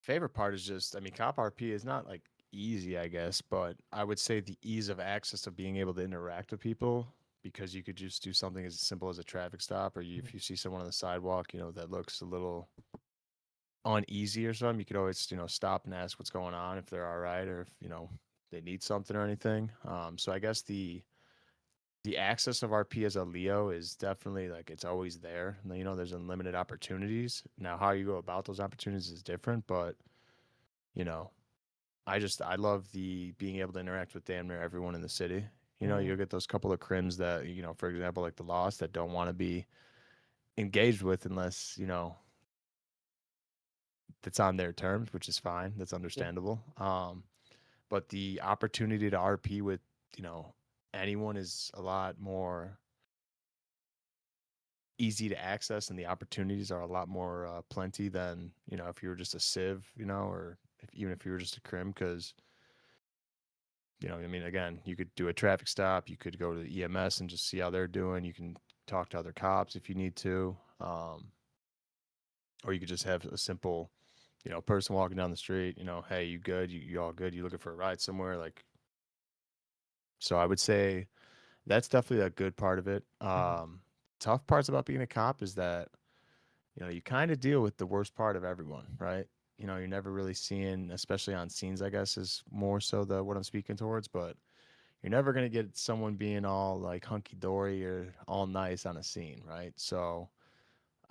Favorite part is just, I mean, cop RP is not like easy, I guess, but I would say the ease of access of being able to interact with people because you could just do something as simple as a traffic stop, or if you see someone on the sidewalk, that looks a little uneasy or something, you could always, stop and ask what's going on if they're all right or if, they need something or anything. So I guess the access of RP as a Leo is definitely like it's always there. There's unlimited opportunities. Now, how you go about those opportunities is different, but you know, I love the being able to interact with damn near everyone in the city. You know, Mhm. you'll get those couple of crims that, for example, like the Lost, that don't want to be engaged with unless, it's on their terms, which is fine. That's Yeah. understandable. But the opportunity to RP with, you know, anyone is a lot more easy to access, and the opportunities are a lot more plenty than, if you were just a civ, or even if you were just a crim, because, I mean, again, you could do a traffic stop, you could go to the EMS and just see how they're doing, you can talk to other cops if you need to, or you could just have a simple, person walking down the street, hey, you good? You all good? You looking for a ride somewhere? Like, so I would say that's definitely a good part of it. Mhm. Tough parts about being a cop is that, you kind of deal with the worst part of everyone, right? You're never really seeing, especially on scenes, I guess, is more so the what I'm speaking towards, but you're never going to get someone being all like hunky dory or all nice on a scene, right? So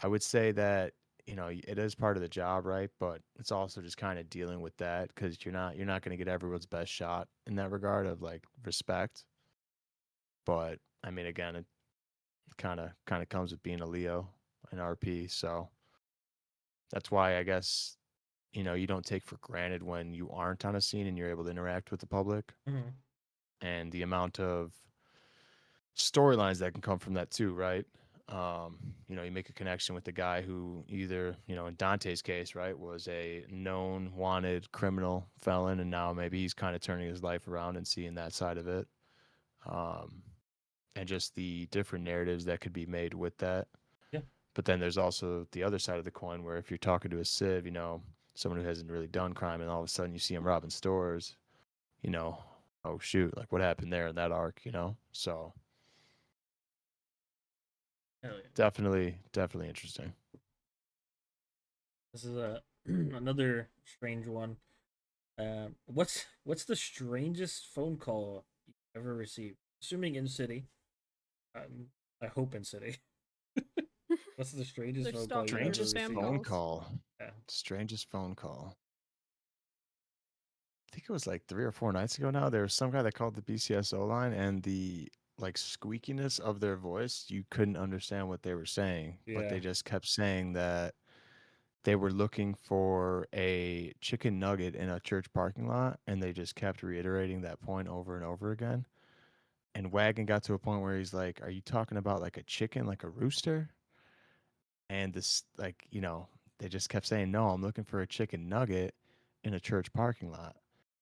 I would say that, it is part of the job, right? But it's also just kind of dealing with that, because you're not going to get everyone's best shot in that regard of like respect. But I mean, again, it kind of comes with being a Leo and RP. So that's why I guess, you don't take for granted when you aren't on a scene and you're able to interact with the public, Mhm. and the amount of storylines that can come from that too, right? You make a connection with the guy who either, in Dante's case, right, was a known wanted criminal felon, and now maybe he's kind of turning his life around and seeing that side of it. Um, and just the different narratives that could be made with that. Yeah. But then there's also the other side of the coin where if you're talking to a civ, someone who hasn't really done crime, and all of a sudden you see him robbing stores, you know, oh shoot, like what happened there in that arc. So Hell yeah. definitely interesting. This is a another strange one. What's the strangest phone call you ever received? Assuming in city. Um, I hope in city. What's the strangest There's phone call stalker you ever Strangest spam received? phone calls. call. Yeah. Strangest phone call. I think it was like 3 or 4 nights ago now. There was some guy that called the BCSO line, and the like squeakiness of their voice, you couldn't understand what they were saying, but Yeah. they just kept saying that they were looking for a chicken nugget in a church parking lot, and they just kept reiterating that point over and over again. And Wagon got to a point where he's like, "Are you talking about like a chicken, like a rooster?" And this, like, they just kept saying, "No, I'm looking for a chicken nugget in a church parking lot."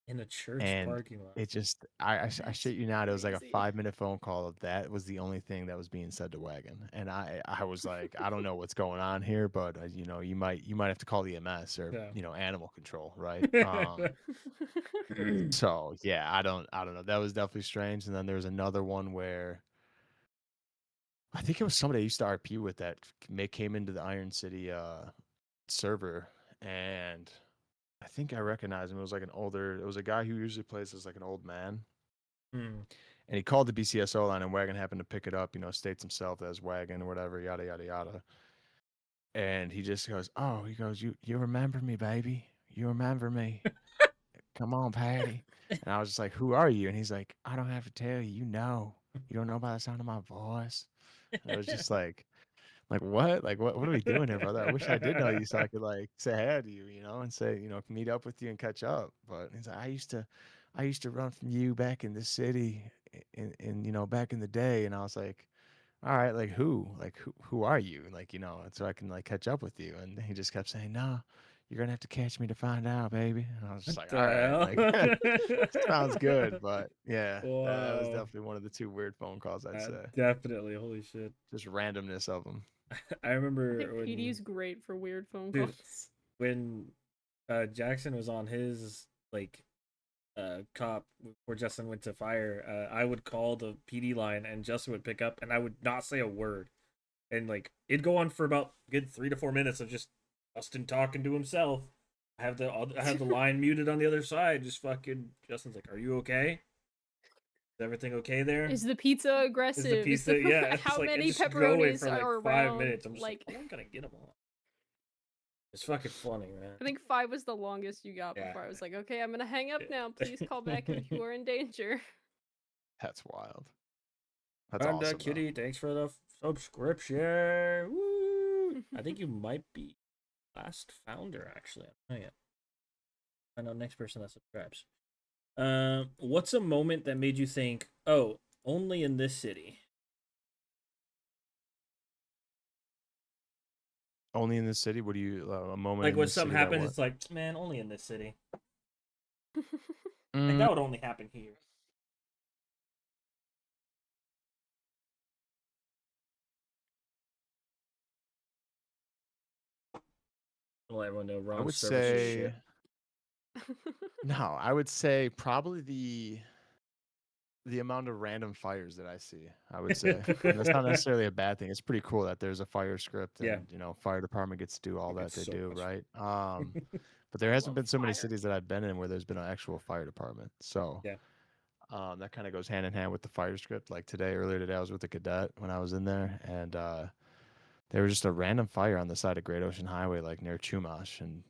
In a church And parking lot. it just, I That's shit you not, it was like a crazy. 5 minute phone call. That was the only thing that was being said to Wagon, and I was like, I don't know what's going on here, but you might have to call the EMS or Yeah. animal control, right? So yeah, I don't know. That was definitely strange. And then there was another one where I think it was somebody I used to RP with that came into the Iron City server, and I think I recognized him. It was a guy who usually plays as like an old man. Hmm. And he called the BCSO line, and Wagon happened to pick it up, states himself as Wagon or whatever, yada, yada, yada. And he just goes, "Oh," he goes, "You remember me, baby. You remember me. Come on, Patty." And I was just like, "Who are you?" And he's like, "I don't have to tell you. You know. You don't know by the sound of my voice." And it was just like what? Like what are we doing here, brother? I wish I did know you so I could like say hi to you, and say, meet up with you and catch up. But he's like, I used to run from you back in the city in back in the day. And I was like, all right, like who? Like who are you? Like, and so I can like catch up with you. And he just kept saying, "No, you're gonna have to catch me to find out, baby." And I was just What like, all right, like the sounds good. hell? But yeah, that was Wow. definitely one of the two weird phone calls, I'd say. Definitely. Holy shit. Just randomness of them. I I remember think PD is great for weird phone dude, calls. when Jackson was on his like cop before Justin went to fire, I would call the PD line and Justin would pick up and I would not say a word. And like it'd go on for about good 3 to 4 minutes of just Justin talking to himself. I have the line muted on the other side. Just fucking Justin's like, "Are you okay? Is everything okay there? Is the pizza Is the aggressive? Is pizza?" the Yeah, it's how like it many just going pepperonis for like are 5 around? minutes. I'm just like, Like, "Oh, I'm gonna get them all." It's fucking funny, man. I think 5 was the longest you got Yeah. before I was like, okay, I'm gonna hang up Yeah. now. Please call back if you are in danger. That's wild. That's Panda awesome. Though. Kitty, thanks for the subscription. Woo! I think you might be last founder, actually. Oh yeah. I know next person that subscribes. What's a moment that made you think, oh, only in this city? Only in this city? What do you a moment Like in when this something city that happens, what? it's like, man, only in this city. Like Mm, that would only happen here. I'll let everyone know I Ron's would service is say shit. no. I would say probably the amount of random fires that I see. I would say and that's not necessarily a bad thing. It's pretty cool that there's a fire script Yeah. and fire department gets to do all Like, that it's they so do, much right? But I there hasn't love been so many fire. cities that I've been in where there's been an actual fire department. So Yeah. that kind of goes hand in hand with the fire script. Like earlier today, I was with a cadet when I was in there, and there was just a random fire on the side of Great Ocean Highway, like near Chumash, and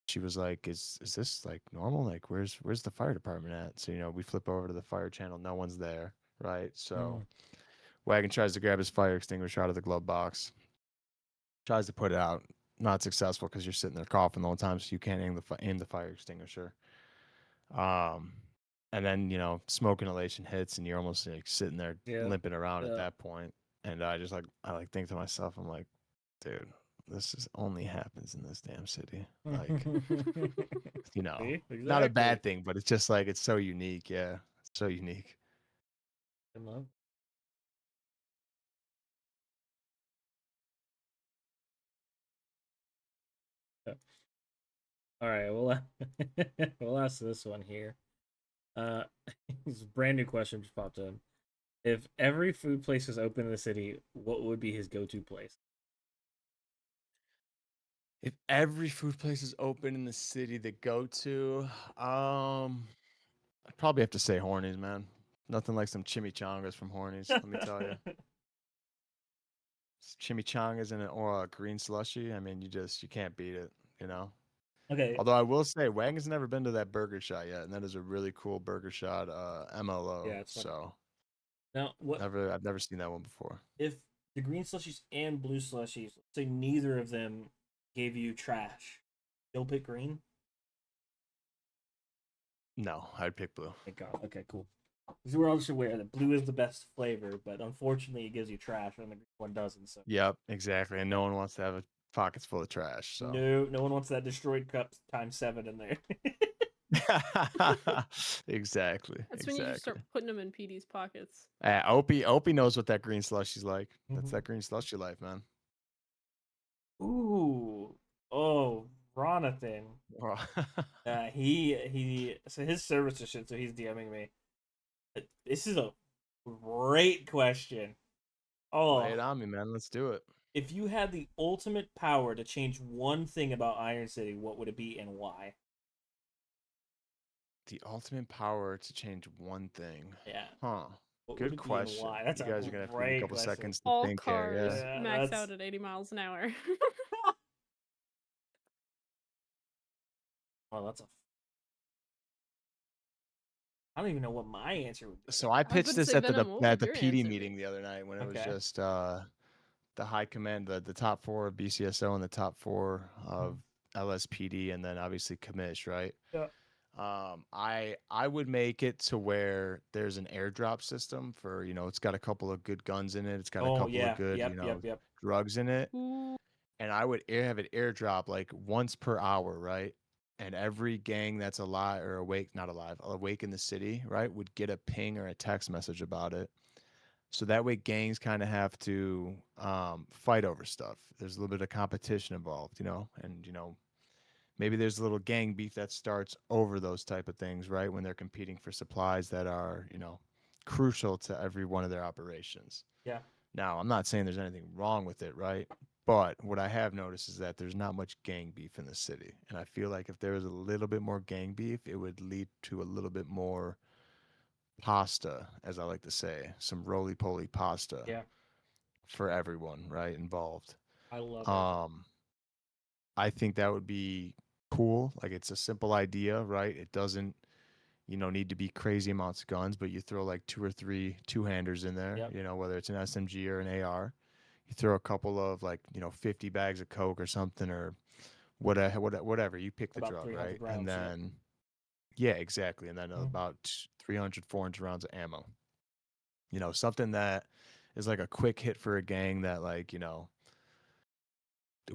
she was like, "Is this like normal? Like, where's the fire department at?" So we flip over to the fire channel, no one's there, right? So Wagon tries to grab his fire extinguisher out of the glove box, tries to put it out, not successful because you're sitting there coughing the whole time, so you can't aim the fire extinguisher. Um, and then smoke inhalation hits, and you're almost like sitting there Yeah. limping around at Yeah. that point. And I think to myself, I'm like, dude, this is only happens in this damn city. Like, See? not a Exactly. bad thing, but it's just like it's so unique. Yeah, it's so unique. I love. Yeah. All right, we'll ask this one here. This brand new question just popped in. If every food place was open in the city, what would be his go-to place? If every food place is open in the city to go to, I'd probably have to say Hornies, man. Nothing like some chimichangas from Hornies, let me tell you. Chimichangas and or a green slushy. I mean, you can't beat it, you know. Okay. Although I will say, Wagon's never been to that burger shot yet, and that is a really cool burger shot, MLO. Yeah, it's fun. So Now, what I've never seen that one before. if the green slushies and blue slushies, say neither of them gave you trash, you'll pick green? No, I'd pick blue. Thank God. Okay, cool. Because we're all just aware that blue is the best flavor, but unfortunately, it gives you trash, and the green one doesn't. So Yep, exactly. And no one wants to have pockets full of trash. So no one wants that destroyed cup times 7 in there. exactly, That's when you just exactly. start putting them in PD's pockets. Opie knows what that green slushy's like. That's that green slushy life, man. Ooh, oh, Ronathan. He so his service is shit. So he's DMing me. This is a great question. Lay it Oh, on me, man. Let's do it. if you had the ultimate power to change one thing about Iron City, what would it be and why? The ultimate power to change one thing. Yeah. Huh. What would Good it be and question. why? That's You a guys are gonna have to give me a great couple question. seconds to All think here. cars Yeah. Yeah, max that's out at 80 miles an hour. oh, that's a. I don't even know what my answer would be. So I I was pitched about to this say, at Venom, what would the your PD answer meeting be? the other night when it was Okay. just the high command, the top four of BCSO and the top four of LSPD, and then obviously commish, right? Yeah. I would make it to where there's an airdrop system for it's got a couple of good guns in it. It's got a Oh couple of yeah. good Ooh. drugs in it, and I would have it airdrop like once per hour, right? And every gang that's alive or awake, not alive, awake in the city, right, would get a ping or a text message about it. So that way, gangs kind of have to fight over stuff. There's a little bit of competition involved, and maybe there's a little gang beef that starts over those type of things, right? When they're competing for supplies that are, crucial to every one of their operations. Yeah. Now, I'm not saying there's anything wrong with it, right? But what I have noticed is that there's not much gang beef in the city. And I feel like if there was a little bit more gang beef, it would lead to a little bit more pasta, as I like to say, some roly poly pasta Yeah. for everyone, right, involved. I love it. Um, I think that would be cool. Like it's a simple idea, right? It doesn't, need to be crazy amounts of guns, but you throw like 2 or 3 two-handers in there, Yep. whether it's an SMG or an AR. You throw a couple of like, 50 bags of Coke or something or whatever. You pick the About drug, 300 right? And rounds. Yep. then, yeah, exactly. And then Mhm. about 300, 400 rounds of ammo. Something that is like a quick hit for a gang that like, it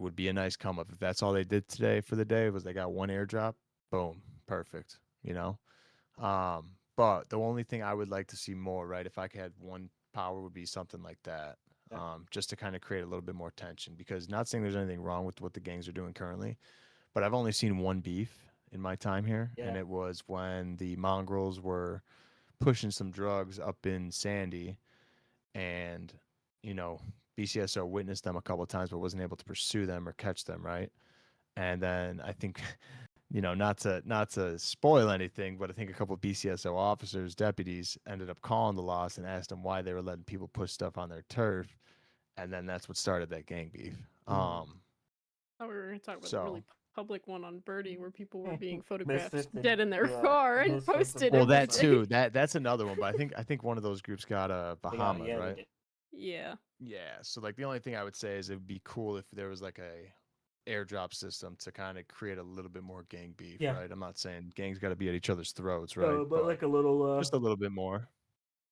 would be a nice come up. If that's all they did today for the day was they got one airdrop, boom, perfect, But the only thing I would like to see more, right, if I could have one power would be something like that. Yeah. Just to kind of create a little bit more tension because not saying there's anything wrong with what the gangs are doing currently, but I've only seen one beef in my time here, and Yeah. it was when the mongrels were pushing some drugs up in Sandy and you know BCSO witnessed them a couple of times but wasn't able to pursue them or catch them, right? And then I think not to spoil anything, but I think a couple of BCSO officers, deputies, ended up calling the loss and asked them why they were letting people push stuff on their turf, and then that's what started that gang beef. Oh, we were going to talk about the really So public one on Birdie where people were being photographed Misfits dead in their yeah, car and Misfits and posted well, every that day. too. That's another one, but I think one of those groups got They got Bahamas, yeah, they right? did. Yeah. Yeah. So like the only thing I would say is it would be cool if there was like a airdrop system to kind of create a little bit more gang beef, Yeah. right? I'm not saying gangs got to be at each other's throats, right? No, but like a little just a little bit more.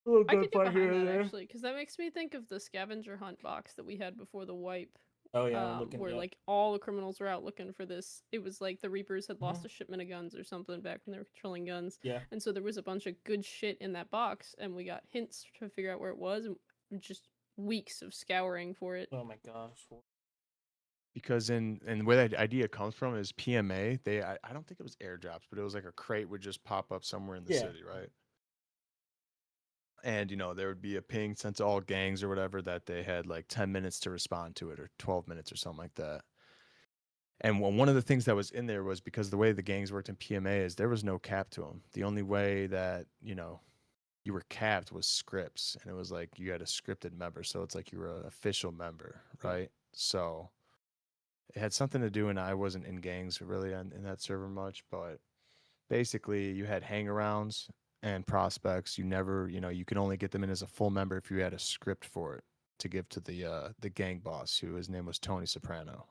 little I could get gunfight here behind and that there. actually, because that makes me think of the scavenger hunt box that we had before the wipe, Oh yeah, looking where yeah. like all the criminals were out looking for this. It was like the Reapers had lost Mhm. a shipment of guns or something back when they were controlling guns, Yeah. and so there was a bunch of good shit in that box, and we got hints to figure out where it was, and just weeks of scouring for it. Oh my gosh. Because and where that idea comes from is PMA. I don't think it was airdrops, but it was like a crate would just pop up somewhere in the Yeah. city, right? And there would be a ping sent to all gangs or whatever that they had like 10 minutes to respond to it or 12 minutes or something like that. And one of the things that was in there was because the way the gangs worked in PMA is there was no cap to them. The only way that, you were capped was scripts. And it was like you had a scripted member. So it's like you were an official member, right? So it had something to do, and I wasn't in gangs really in that server much, but basically you had hangarounds and prospects. You never, you could only get them in as a full member if you had a script for it to give to the gang boss, who his name was Tony Soprano.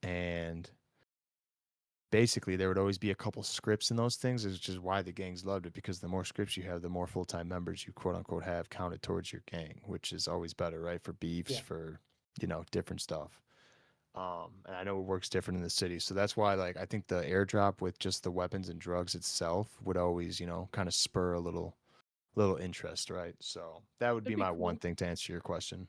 And basically there would always be a couple scripts in those things, which is why the gangs loved it, because the more scripts you have, the more full-time members you quote unquote have counted towards your gang, which is always better, right? For beefs, Yeah. for different stuff. And I know it works different in the city, so that's why like I think the airdrop with just the weapons and drugs itself would always kind of spur a little interest, right? So that would be That'd be my one cool. thing to answer your question.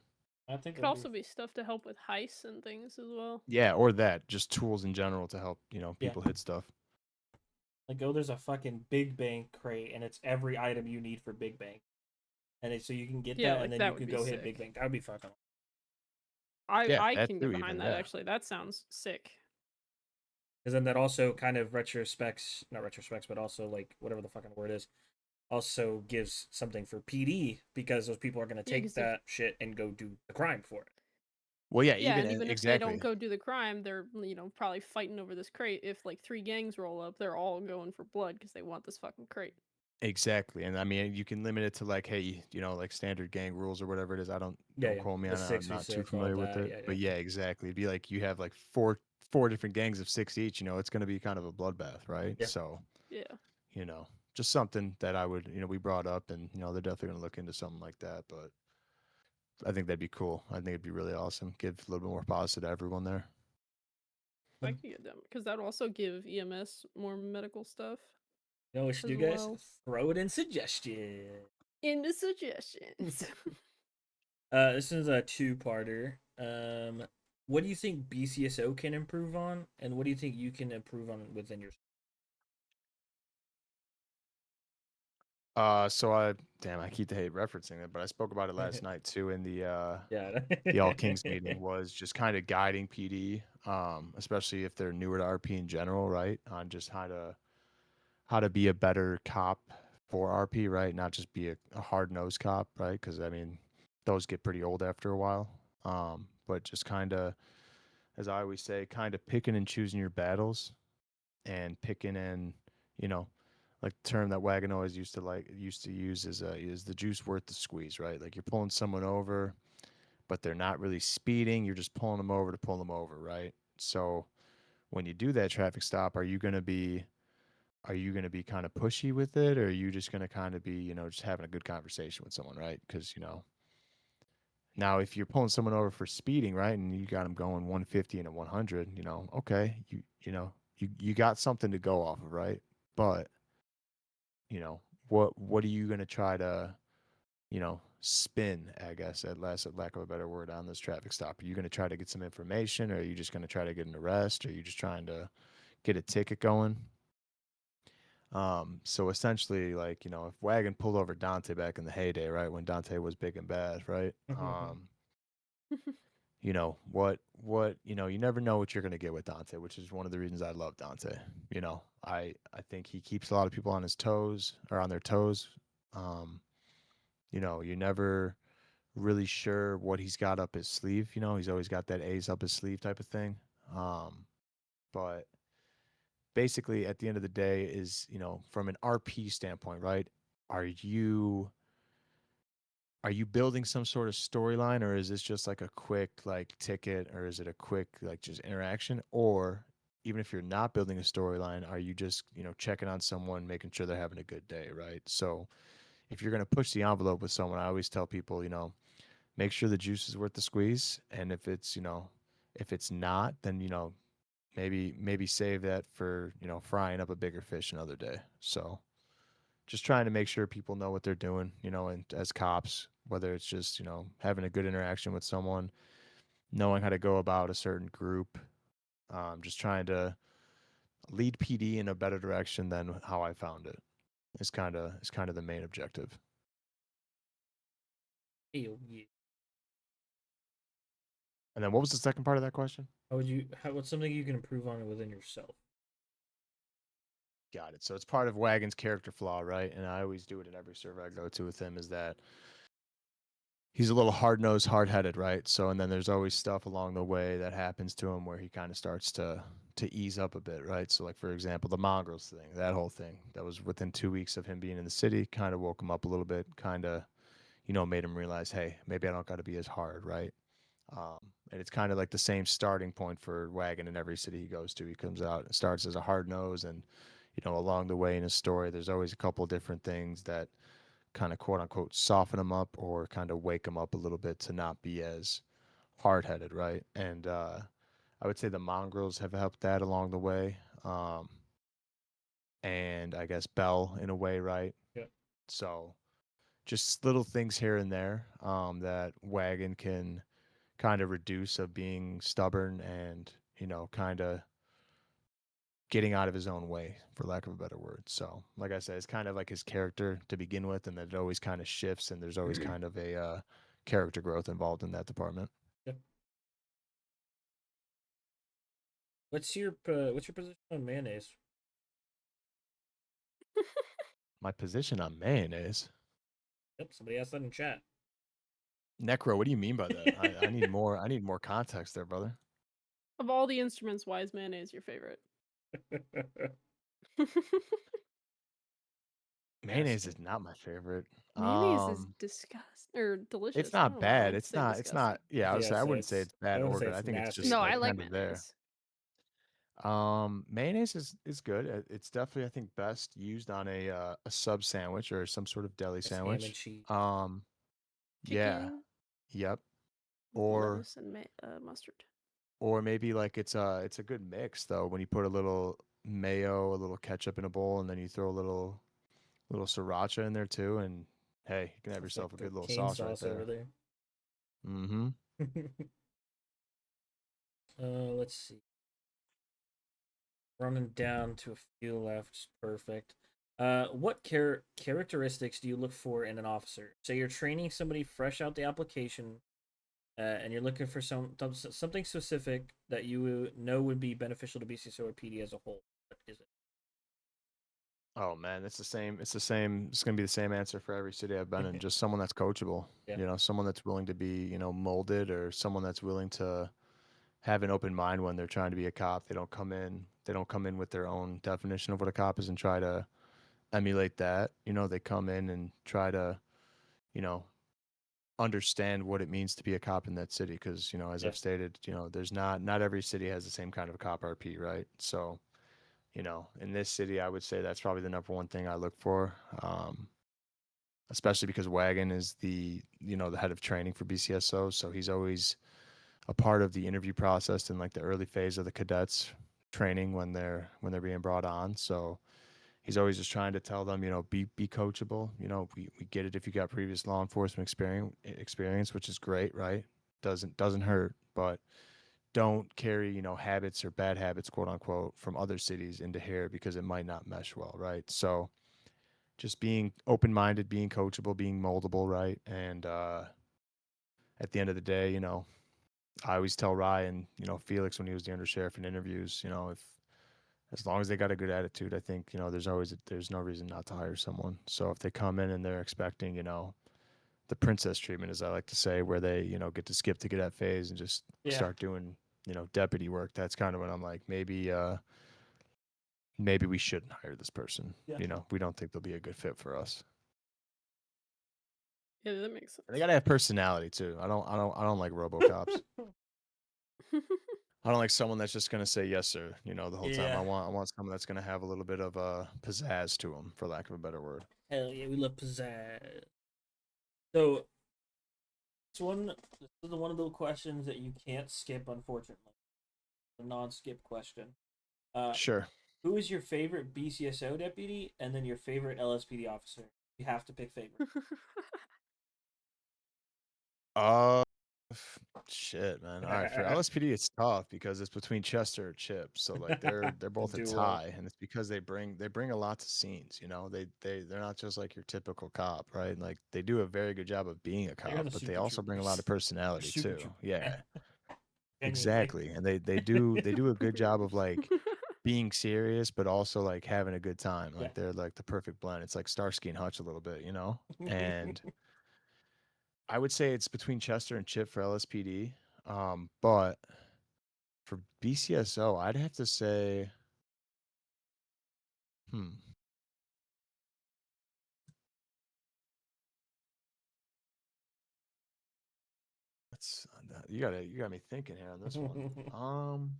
I think Could that'd also be stuff to help with heists and things as well. Yeah, or that just tools in general to help Yeah. people hit stuff. like there's a fucking Big Bang crate and it's every item you need for Big Bang. And so you can get Yeah, that like and then that you would can be go hit sick. Big Bang. That would be fucking Yeah, I that can too, get behind even, that yeah. actually. That sounds sick. because then that also kind of retrospects, not retrospects, but also like whatever the fucking word is, also gives something for PD because those people are going to Yeah, take 'cause if- that shit and go do the crime for it. Well, yeah, Yeah, even and even if they exactly. don't go do the crime, they're probably fighting over this crate. If like 3 gangs roll up, they're all going for blood because they want this fucking crate. Exactly. And I mean, you can limit it to like, hey, like standard gang rules or whatever it is. Don't quote me The on it. I'm not too 6v6, all familiar with that. it. Yeah, But yeah, exactly. It'd be like you have like four different gangs of 6 each, it's going to be kind of a bloodbath, right? Yeah. So, Yeah. just something that I would, we brought up, and they're definitely going to look into something like that, but I think that'd be cool. I think it'd be really awesome. Give a little bit more positive to everyone there. I can get them because that'll also give EMS more medical stuff. You know what we should as do, guys? well. Throw it in suggestion. Into suggestions. This is a two-parter. What do you think BCSO can improve on, and what do you think you can improve on within your? So I keep hate referencing it, but I spoke about it last night too in the Yeah. the All Kings meeting, was just kind of guiding PD, especially if they're newer to RP in general, right? On just how to be a better cop for RP, right? Not just be a hard nosed cop, right? Because I mean, those get pretty old after a while. But just kind of as I always say, kind of picking and choosing your battles, and picking and, you know, like the term that Wagon always used to use is the juice worth the squeeze, right? Like you're pulling someone over, but they're not really speeding. You're just pulling them over to pull them over, right? So when you do that traffic stop, are you going to be kind of pushy with it, or are you just going to kind of be, just having a good conversation with someone, right? Because, now if you're pulling someone over for speeding, right, and you got them going 150 and a 100, okay, you got something to go off of, right? But, what are you going to try to, spin, I guess, at lack of a better word, on this traffic stop? Are you going to try to get some information, or are you just going to try to get an arrest, or are you just trying to get a ticket going? So essentially, like, if Wagon pulled over Dante back in the heyday, right, when Dante was big and bad, right? You never know what you're gonna get with Dante, which is one of the reasons I love Dante. I think he keeps a lot of people on his toes or on their toes. Um, you're never really sure what he's got up his sleeve. He's always got that ace up his sleeve type of thing. But basically at the end of the day is, from an RP standpoint, right? Are you are you building some sort of storyline, or is this just like a quick like ticket, or is it a quick like just interaction? Or even if you're not building a storyline, are you just, checking on someone, making sure they're having a good day, right? So if you're going to push the envelope with someone, I always tell people, make sure the juice is worth the squeeze. And if it's not, then, maybe save that for, frying up a bigger fish another day. So just trying to make sure people know what they're doing, and as cops, whether it's just, having a good interaction with someone, knowing how to go about a certain group, just trying to lead PD in a better direction than how I found it is kind of the main objective. Ew, yeah. And then what was the second part of that question? What's something you can improve on within yourself? Got it. So it's part of Wagon's character flaw, right? And I always do it in every server I go to with him, is that he's a little hard-nosed, hard-headed, right? So, and then there's always stuff along the way that happens to him where he kind of starts to ease up a bit, right? So, like, for example, the mongrels thing, that whole thing, that was within 2 weeks of him being in the city, kind of woke him up a little bit, kind of, made him realize, hey, maybe I don't got to be as hard, right? And it's kind of like the same starting point for Wagon in every city he goes to. He comes out and starts as a hard nose, and along the way in his story, there's always a couple different things that kind of quote unquote soften him up or kind of wake him up a little bit to not be as hard headed, right? And I would say the mongrels have helped that along the way. And I guess Bell in a way, right? Yeah. So just little things here and there that Wagon can kind of reduce of being stubborn and, kind of getting out of his own way, for lack of a better word. So, like I said, it's kind of like his character to begin with, and then it always kind of shifts, and there's always kind of a character growth involved in that department. Yeah. What's your position on mayonnaise? My position on mayonnaise. Yep, somebody asked that in chat. Necro, what do you mean by that? I need more. I need more context there, brother. Of all the instruments, why is mayonnaise your favorite? Mayonnaise is not my favorite. Mayonnaise is disgusting or delicious. It's I don't not know why I bad. would It's say not. It's disgusting. not. Yeah, I wouldn't say it's bad I or wouldn't say good. I it's think it's nasty. just No, like I like kind of there. mayonnaise. Mayonnaise is good. It's definitely, I think, best used on a sub sandwich or some sort of deli It's ham and sandwich. cheese. Yeah, Chicken yep. with Or lettuce and mustard. or maybe like it's a good mix though when you put a little mayo, a little ketchup in a bowl, and then you throw a little sriracha in there too, and hey, you can have It's yourself like a the good little cane sauce right sauce over there. there. Mm-hmm. Let's see. Running down to a few left. Perfect. What characteristics do you look for in an officer? So you're training somebody fresh out the application, and you're looking for something specific that you know would be beneficial to BCSO or PD as a whole. What is it? Oh man, it's the same. It's the same. It's gonna be the same answer for every city I've been in. Just someone that's coachable. Yeah. Someone that's willing to be, molded, or someone that's willing to have an open mind when they're trying to be a cop. They don't come in with their own definition of what a cop is and try to emulate that. You know, they come in and try to, you know, understand what it means to be a cop in that city because, you know, as Yeah. I've stated, you know, there's not every city has the same kind of a cop RP, right? So, you know, in this city, I would say that's probably the number one thing I look for. Especially because Wagon is the head of training for BCSO, so he's always a part of the interview process in like the early phase of the cadets training when they're being brought on. So he's always just trying to tell them, you know, be coachable. You know, we get it if you got previous law enforcement experience, which is great, right? Doesn't hurt, but don't carry, you know, habits or bad habits, quote unquote, from other cities into here because it might not mesh well, right? So just being open minded, being coachable, being moldable, right? And at the end of the day, you know, I always tell Ryan, you know, Felix when he was the undersheriff in interviews, you know, if as long as they got a good attitude, I think, you know, there's no reason not to hire someone. So if they come in and they're expecting, you know, the princess treatment, as I like to say, where they, you know, get to skip the cadet phase and just start doing, you know, deputy work, that's kind of when I'm like, maybe we shouldn't hire this person. Yeah. You know, we don't think they'll be a good fit for us. Yeah, that makes sense. And they gotta have personality too. I don't like RoboCops. I don't like someone that's just gonna say yes sir, you know, the whole time. Yeah. I want someone that's gonna have a little bit of pizzazz to them, for lack of a better word. Hell yeah, we love pizzazz. So this is one of those questions that you can't skip, unfortunately. A non-skip question. Sure. Who is your favorite BCSO deputy, and then your favorite LSPD officer? You have to pick favorite. Uh, Shit, man. All right, for LSPD, it's tough because it's between Chester or Chip. So like they're both a Duo. tie, and it's because they bring a lot to scenes. You know, they're not just like your typical cop, right? Like they do a very good job of being a They're cop, the but they super also bring a lot of troopers. personality Super too. troopers. Yeah, Genuinely. exactly. And they do a good job of like being serious, but also like having a good time. Yeah. Like they're like the perfect blend. It's like Starsky and Hutch a little bit, you know. And I would say it's between Chester and Chip for LSPD. But for BCSO, I'd have to say, hmm. That's you got me thinking here on this one.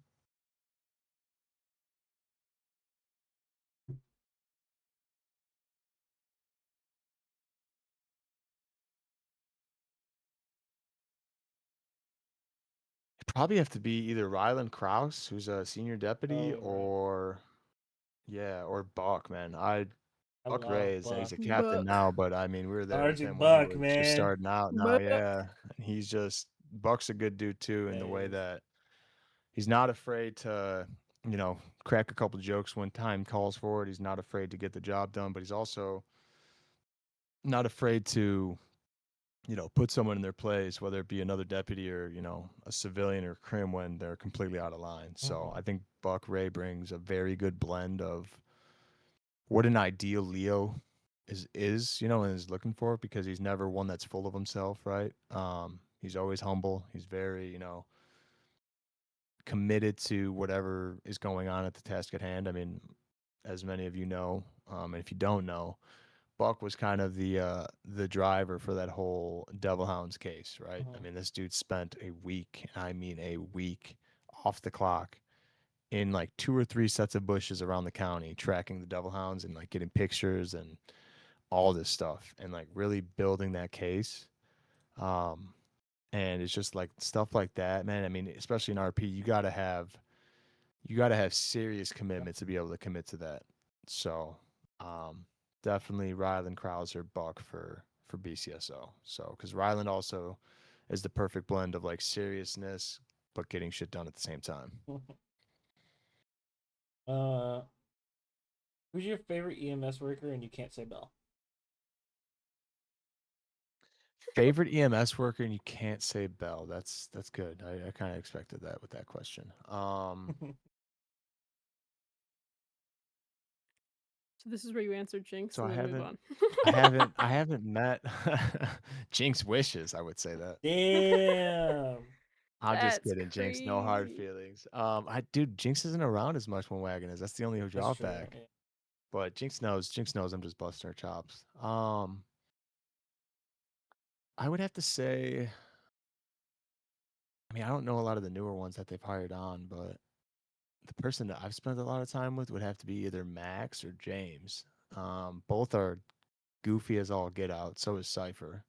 It'd probably have to be either Ryland Kraus, who's a senior deputy, Oh, right. or Buck, man. I Buck love Ray is he's Buck. a captain Buck. now, but I mean we were there with Sergeant him when he Buck, was just man. starting out now, Buck. yeah. And he's just Buck's a good dude too in the way Yes. that he's not afraid to, you know, crack a couple jokes when time calls for it. He's not afraid to get the job done, but he's also not afraid to, you know, put someone in their place, whether it be another deputy or, you know, a civilian or crim when they're completely out of line. So I think Buck Ray brings a very good blend of what an ideal Leo is, you know, and is looking for because he's never one that's full of himself, right? He's always humble. He's very, you know, committed to whatever is going on at the task at hand. I mean, as many of you know, and if you don't know, Buck was kind of the driver for that whole Devil Hounds case, right? I mean, this dude spent a week, and I mean a week, off the clock in like 2 or 3 sets of bushes around the county, tracking the Devil Hounds and like getting pictures and all this stuff, and like really building that case. Um, and it's just like stuff like that, man. I mean, especially in RP, you got to have serious commitment to be able to commit to that. So, um, definitely Ryland Krauser Buck for BCSO. So, because Ryland also is the perfect blend of like seriousness but getting shit done at the same time. uh, who's your favorite EMS worker? And you can't say Bell. Favorite EMS worker, and you can't say Bell. That's good. I kind of expected that with that question. So this is where you answer Jinx So and then move on. I haven't met Jinx wishes. I would say that. Damn. I'm just That's kidding, Jinx. No hard crazy. feelings. Dude, Jinx isn't around as much when Wagon is. That's the only That's true. drawback. Yeah. But Jinx knows I'm just busting her chops. I would have to say, I mean, I don't know a lot of the newer ones that they've hired on, but the person that I've spent a lot of time with would have to be either Max or James. Both are goofy as all get out. So is Cypher.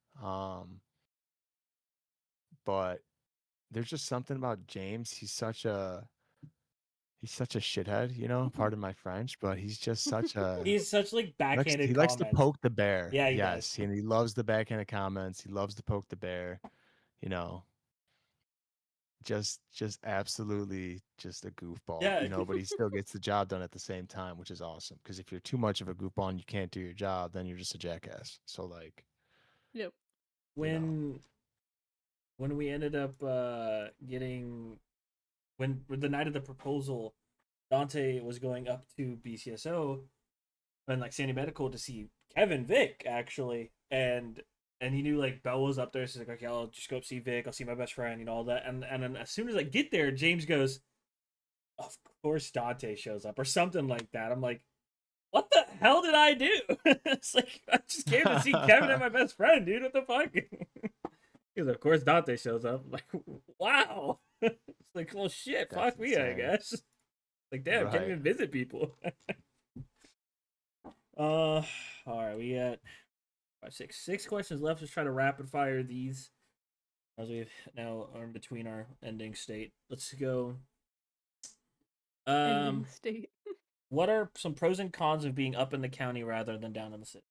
But there's just something about James. He's such a shithead, pardon my French, but he's just such a He's such like he backhanded likes to comments. poke the bear. Yeah, he Yes, does. and he loves the backhanded comments. He loves to poke the bear. You know, just absolutely just a goofball. Yeah. But he still gets the job done at the same time, which is awesome. Because if you're too much of a goofball and you can't do your job, then you're just a jackass. So like, Yep. When we ended up getting when the night of the proposal, Dante was going up to BCSO and like Sandy Medical to see Kevin Vic actually, and he knew like Belle was up there, so he's like, okay, I'll just go up see Vic, I'll see my best friend, all that, and then as soon as I get there, James goes, of course Dante shows up or something like that. I'm like, what the hell did I do? It's like I just came to see Kevin and my best friend, dude. What the fuck? Because of course Dante shows up. I'm like, wow. It's like, well, shit. that's Fuck me, I insane. guess. Like, damn, can't Right. even visit people. All right, we got six questions left. Let's try to rapid fire these as we now are in between our ending state. Let's go. Ending state. What are some pros and cons of being up in the county rather than down in the city?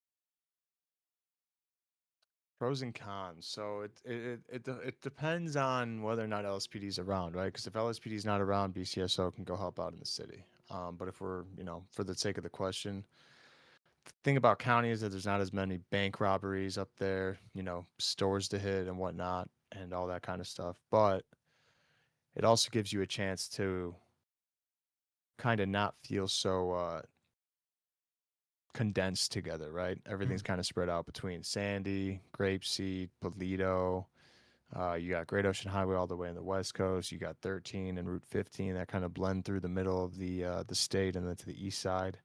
Pros and cons. So it depends on whether or not LSPD is around, right? Because if LSPD is not around, BCSO can go help out in the city. But if we're, for the sake of the question, the thing about county is that there's not as many bank robberies up there, stores to hit and whatnot, and all that kind of stuff. But it also gives you a chance to kind of not feel so condensed together, right? Everything's kind of spread out between Sandy, Grapeseed, Polito. You got Great Ocean Highway all the way on the west coast. You got 13 and Route 15 that kind of blend through the middle of the state and then to the east side.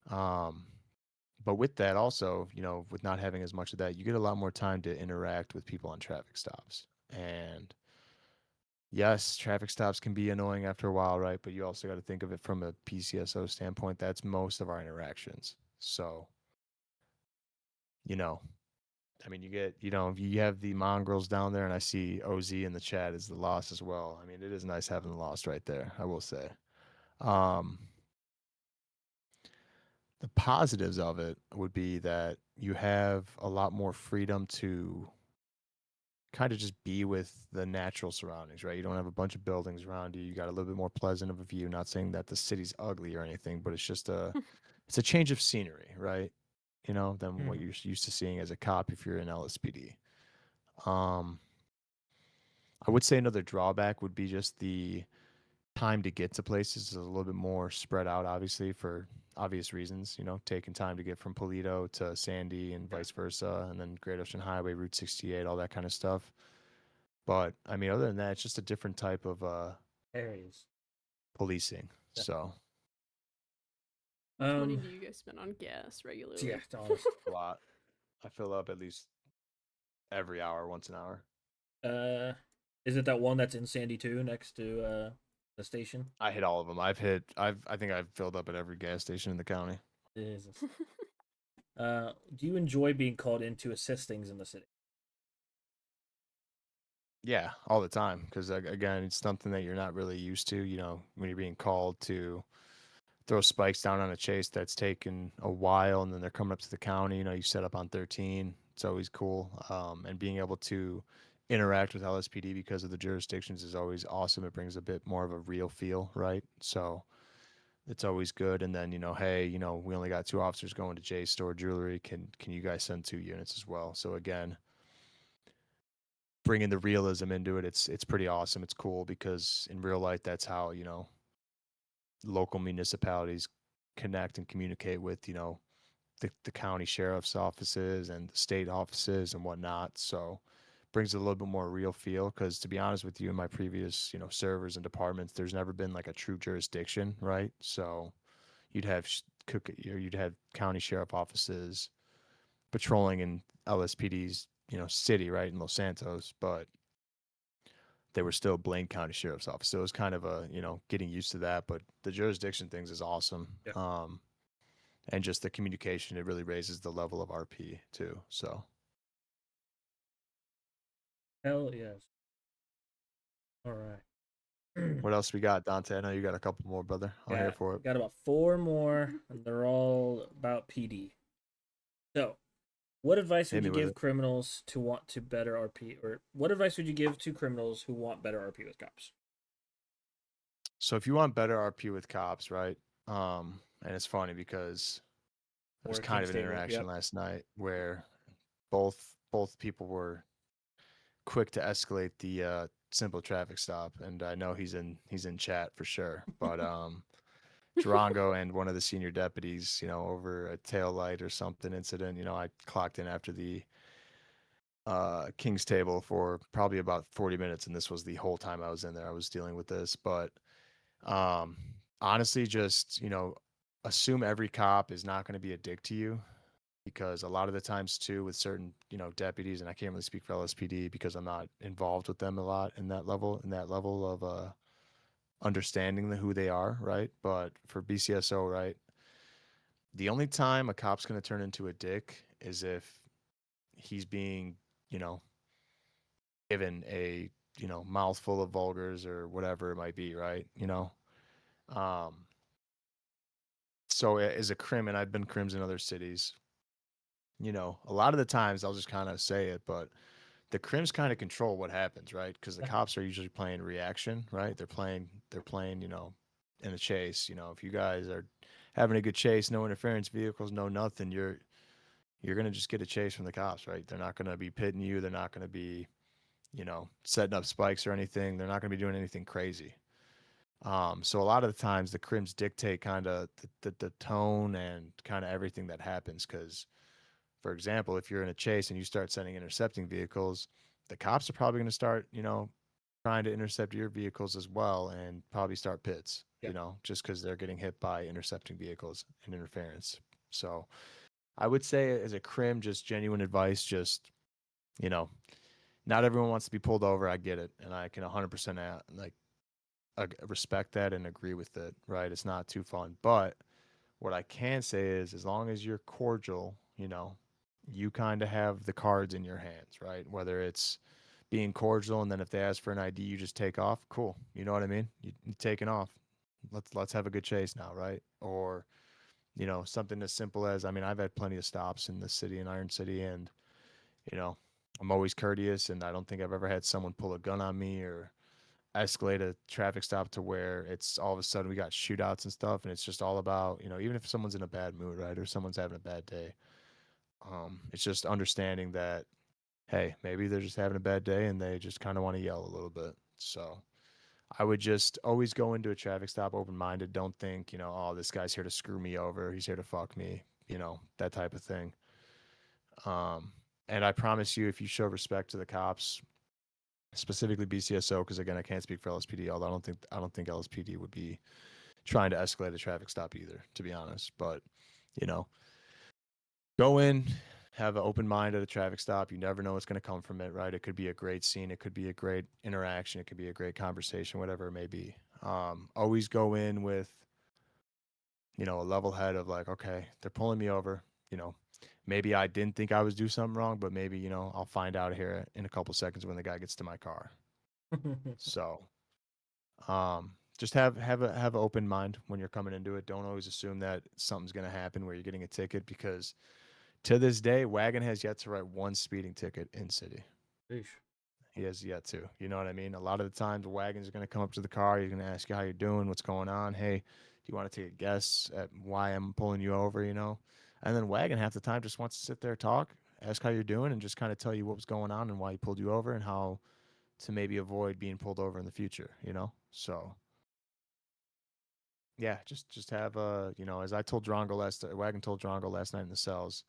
But with that, also, with not having as much of that, you get a lot more time to interact with people on traffic stops. And yes, traffic stops can be annoying after a while, right? But you also got to think of it from a PCSO standpoint. That's most of our interactions. So, I mean, you have the mongrels down there, and I see OZ in the chat is the loss as well. I mean, it is nice having the loss right there, I will say. Um, the positives of it would be that you have a lot more freedom to kind of just be with the natural surroundings, right? You don't have a bunch of buildings around you. You got a little bit more pleasant of a view. Not saying that the city's ugly or anything, but it's just it's a change of scenery, right? Than what you're used to seeing as a cop if you're in LSPD. Um, I would say another drawback would be just the time to get to places is a little bit more spread out, obviously, for obvious reasons, taking time to get from Polito to Sandy and vice versa, and then Great Ocean Highway, Route 68, all that kind of stuff. But I mean, other than that, it's just a different type of Areas. policing. Yeah. So How much money do you guys spend on gas regularly? Yeah, a lot. I fill up at least every hour, once an hour. Is it that one that's in Sandy too, next to the station? I hit all of them. I think I've filled up at every gas station in the county. Jesus. Do you enjoy being called in to assist things in the city? Yeah, all the time. Because again, it's something that you're not really used to. When you're being called to throw spikes down on a chase that's taken a while, and then they're coming up to the county. You set up on 13. It's always cool. And being able to interact with LSPD because of the jurisdictions is always awesome. It brings a bit more of a real feel, right? So it's always good. And then hey, we only got 2 officers going to Jay's store jewelry. Can you guys send 2 units as well? So again, bringing the realism into it, it's pretty awesome. It's cool because in real life, that's how local municipalities connect and communicate with the county sheriff's offices and the state offices and whatnot. So brings a little bit more real feel. Because to be honest with you, in my previous, servers and departments, there's never been like a true jurisdiction, right? So you'd have you'd have county sheriff offices patrolling in LSPD's, city, right, in Los Santos, but they were still Blaine County Sheriff's Office. So it was kind of a, getting used to that. But the jurisdiction things is awesome. Yeah. And just the communication, it really raises the level of RP too. So Hell yes. All right. what else we got, Dante? I know you got a couple more, brother. I'm here for it. Got about 4 more, and they're all about PD. So, what advice would you give criminals to want to better RP, or what advice would you give to criminals who want better RP with cops? So if you want better RP with cops, right? And it's funny because there was kind of an interaction last night where both people were quick to escalate the simple traffic stop, and I know he's in chat for sure. But Durango and one of the senior deputies, over a tail light or something incident, I clocked in after the King's Table for probably about 40 minutes, and this was the whole time I was in there. I was dealing with this, but honestly, just assume every cop is not going to be a dick to you, because a lot of the times too with certain deputies, and I can't really speak for LSPD because I'm not involved with them a lot in that level of understanding who they are, right? But for BCSO, right, the only time a cop's going to turn into a dick is if he's being given a mouthful of vulgars or whatever it might be, right? um so as a crim, and I've been crims in other cities, a lot of the times I'll just kind of say it, but the crims kind of control what happens, right? Because the cops are usually playing reaction, right? They're playing, in a chase. If you guys are having a good chase, no interference vehicles, no nothing, you're gonna just get a chase from the cops, right? They're not gonna be pitting you. They're not gonna be, setting up spikes or anything. They're not gonna be doing anything crazy. So a lot of the times the crims dictate kind of the tone and kind of everything that happens. Because, for example, if you're in a chase and you start sending intercepting vehicles, the cops are probably going to start, trying to intercept your vehicles as well, and probably start pits, just because they're getting hit by intercepting vehicles and interference. So I would say, as a crim, just genuine advice, just, not everyone wants to be pulled over. I get it. And I can 100% respect that and agree with it, right? It's not too fun. But what I can say is, as long as you're cordial, you kind of have the cards in your hands, right? Whether it's being cordial, and then if they ask for an ID, you just take off. Cool. You know what I mean? You're taking off. Let's have a good chase now, right? Or, something as simple as, I mean, I've had plenty of stops in the city, in Iron City, and, I'm always courteous, and I don't think I've ever had someone pull a gun on me or escalate a traffic stop to where it's all of a sudden we got shootouts and stuff, and it's just all about, even if someone's in a bad mood, right, or someone's having a bad day, it's just understanding that, hey, maybe they're just having a bad day and they just kind of want to yell a little bit. So I would just always go into a traffic stop open-minded. Don't think, oh, this guy's here to screw me over, he's here to fuck me, that type of thing. And I promise you, if you show respect to the cops, specifically BCSO, because again, I can't speak for LSPD, although I don't think LSPD would be trying to escalate a traffic stop either, to be honest. But go in, have an open mind at a traffic stop. You never know what's going to come from it, right? It could be a great scene, it could be a great interaction, it could be a great conversation, whatever it may be. Always go in with a level head of like, okay, they're pulling me over, maybe I didn't think I was doing something wrong, but maybe, I'll find out here in a couple seconds when the guy gets to my car. So, just have an open mind when you're coming into it. Don't always assume that something's going to happen where you're getting a ticket, because to this day, Wagon has yet to write one speeding ticket in city. Eesh. He has yet to. You know what I mean? A lot of the times, the Wagon's going to come up to the car. He's going to ask you how you're doing, what's going on. Hey, do you want to take a guess at why I'm pulling you over? And then Wagon half the time just wants to sit there, talk, ask how you're doing, and just kind of tell you what was going on and why he pulled you over and how to maybe avoid being pulled over in the future. So yeah, just have as I told Wagon told Drongo last night in the cells,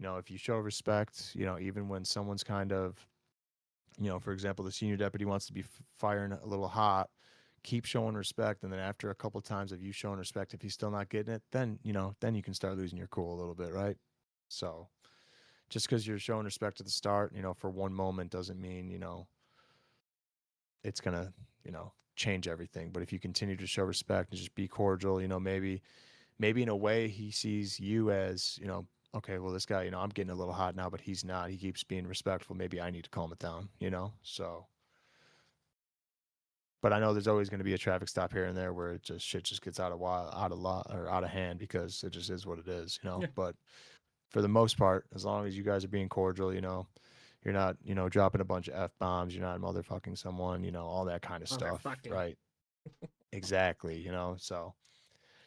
if you show respect, even when someone's kind of For example, the senior deputy wants to be firing a little hot, keep showing respect, and then after a couple of times of you showing respect, if he's still not getting it, then then you can start losing your cool a little bit, right? So just because you're showing respect at the start, for one moment doesn't mean it's gonna change everything. But if you continue to show respect and just be cordial, maybe in a way he sees you as okay, well, this guy, I'm getting a little hot now, but he's not. He keeps being respectful. Maybe I need to calm it down, So, but I know there's always going to be a traffic stop here and there where shit just gets out of hand because it just is what it is, Yeah. But for the most part, as long as you guys are being cordial, you're not, dropping a bunch of F bombs, you're not motherfucking someone, all that kind of stuff, Motherfucking. right? Exactly, So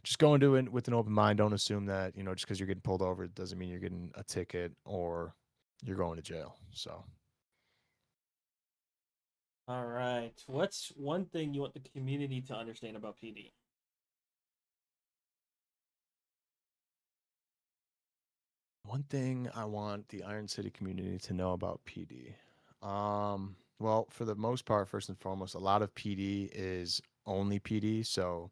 just go into it with an open mind. Don't assume that, just because you're getting pulled over, it doesn't mean you're getting a ticket or you're going to jail. So, All right. What's one thing you want the community to understand about PD? one thing I want the Iron City community to know about PD. Well, for the most part, first and foremost, a lot of PD is only PD. So,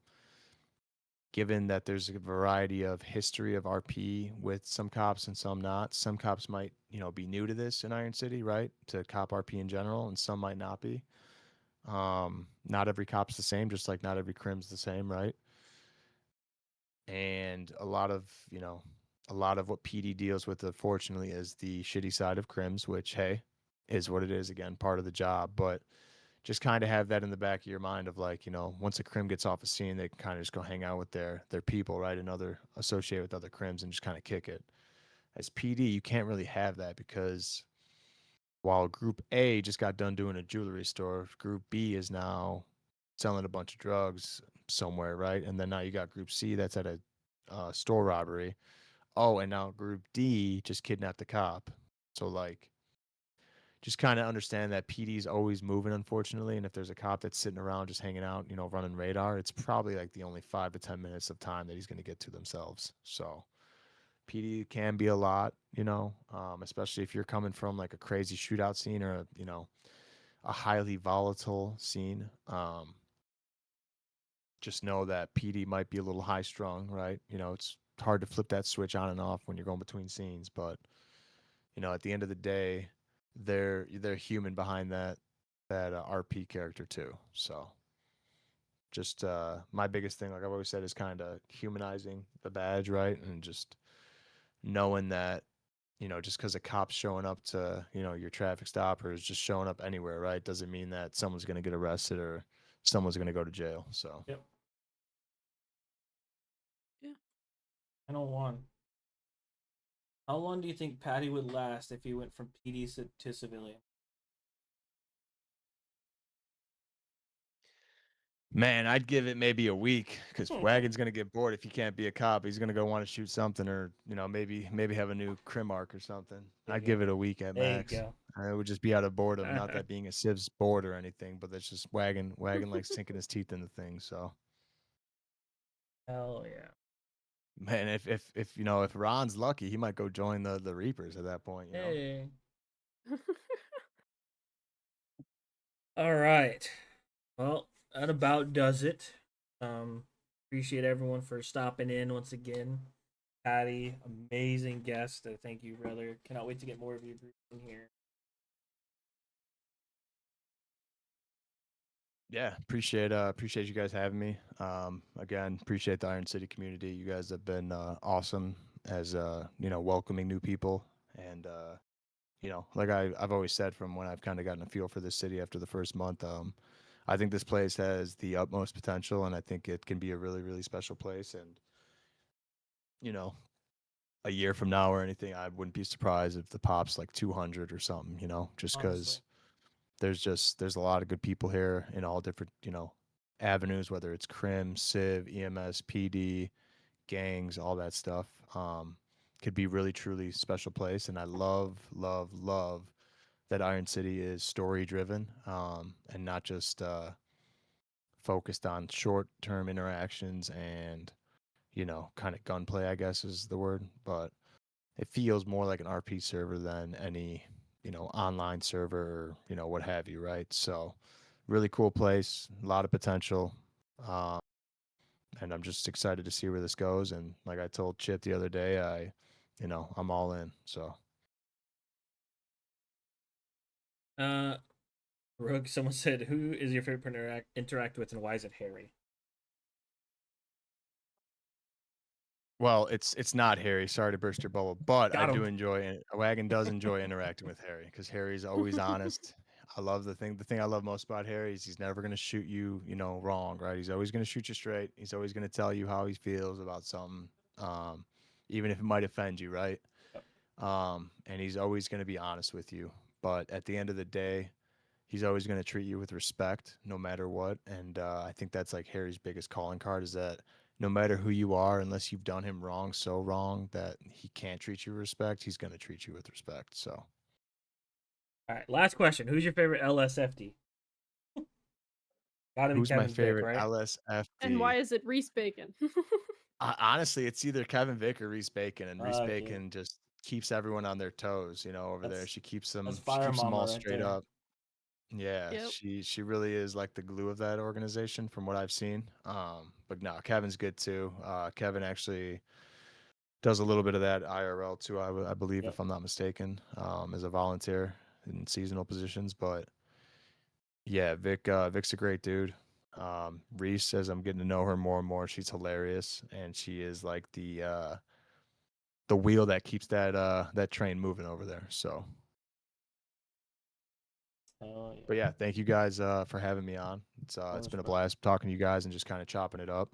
given that there's a variety of history of RP with some cops and some not, some cops might, be new to this in Iron City, right? To cop RP in general, and some might not be. Not every cop's the same, just like not every crim's the same, right? And a lot of what PD deals with, unfortunately, is the shitty side of crims, which, hey, is what it is. Again, part of the job, but just kind of have that in the back of your mind of like, once a crim gets off a scene, they can kind of just go hang out with their people, right, and other associate with other crims and just kind of kick it. As PD, you can't really have that because while Group A just got done doing a jewelry store, Group B is now selling a bunch of drugs somewhere, right? And then now you got Group C that's at a store robbery. Oh, and now Group D just kidnapped the cop. So like, just kind of understand that PD's always moving, unfortunately. And if there's a cop that's sitting around just hanging out, running radar, it's probably like the only 5 to 10 minutes of time that he's going to get to themselves. So PD can be a lot, especially if you're coming from like a crazy shootout scene or a highly volatile scene. Just know that PD might be a little high strung, right? It's hard to flip that switch on and off when you're going between scenes, but at the end of the day, they're human behind that RP character too. So just my biggest thing, like I've always said, is kind of humanizing the badge, right? And just knowing that just because a cop's showing up to your traffic stop or is just showing up anywhere, right, doesn't mean that someone's going to get arrested or someone's going to go to jail. So Yep. Yeah. Final one. How long do you think Patty would last if he went from PD to civilian? man, I'd give it maybe a week because Wagon's gonna get bored if he can't be a cop. He's gonna go want to shoot something or maybe have a new crim arc or something. There you I'd go. give it a week at There you max. go. It would just be out of boredom, not that being a civ's bored or anything, but that's just Wagon likes sinking his teeth into things. So Hell yeah. man, if Ron's lucky, he might go join the Reapers at that point. Hey. All right. Well, that about does it. Appreciate everyone for stopping in once again. Patty, amazing guest. Thank you, brother. Cannot wait to get more of your group in here. Yeah, appreciate you guys having me. Again, appreciate the Iron City community. You guys have been awesome as welcoming new people and like I've always said from when I've kind of gotten a feel for this city after the first month. I think this place has the utmost potential, and I think it can be a really really special place. And you know, a year from now or anything, I wouldn't be surprised if the pop's like 200 or something. Just Honestly. because there's a lot of good people here in all different avenues, whether it's crim, civ, EMS, PD, gangs, all that stuff. Could be really truly special place, and I love that Iron City is story driven, and not just focused on short term interactions and kind of gunplay, I guess is the word, but it feels more like an RP server than any online server, or, what have you, right? So really cool place, a lot of potential. Um, and I'm just excited to see where this goes. And like I told Chip the other day, I'm all in. So Rogue, someone said, "Who is your favorite partner interact with, and why is it Harry?" well, it's not Harry. Sorry to burst your bubble, but I Got do him. enjoy Wagon does enjoy interacting with Harry because Harry's always honest. I love the thing I love most about Harry is he's never gonna shoot you, wrong, right? He's always gonna shoot you straight. He's always gonna tell you how he feels about something, um, even if it might offend you, right? Yep. And he's always gonna be honest with you. But at the end of the day, he's always going to treat you with respect no matter what. And I think that's like Harry's biggest calling card is that no matter who you are, unless you've done him wrong, so wrong that he can't treat you with respect, he's going to treat you with respect. So All right, last question. Who's your favorite LSFD? Gotta be who's my Kevin Vick, favorite right? LSFD? And why is it Reese Bacon? Honestly, it's either Kevin Vick or Reese Bacon, and Reese Okay. Bacon just keeps everyone on their toes, over there. That's She keeps that's them, she Fire keeps them Mama all right straight there. up. Yeah, Yep. she really is like the glue of that organization from what I've seen. But no, Kevin's good too. Kevin actually does a little bit of that IRL too, I believe, Yep. if I'm not mistaken, as a volunteer in seasonal positions. But yeah, Vic's a great dude. Reese, as I'm getting to know her more and more, she's hilarious, and she is like the wheel that keeps that train moving over there. So. Oh But yeah. yeah, thank you guys for having me on. It's Of it's course, been a bro. blast talking to you guys and just kind of chopping it up.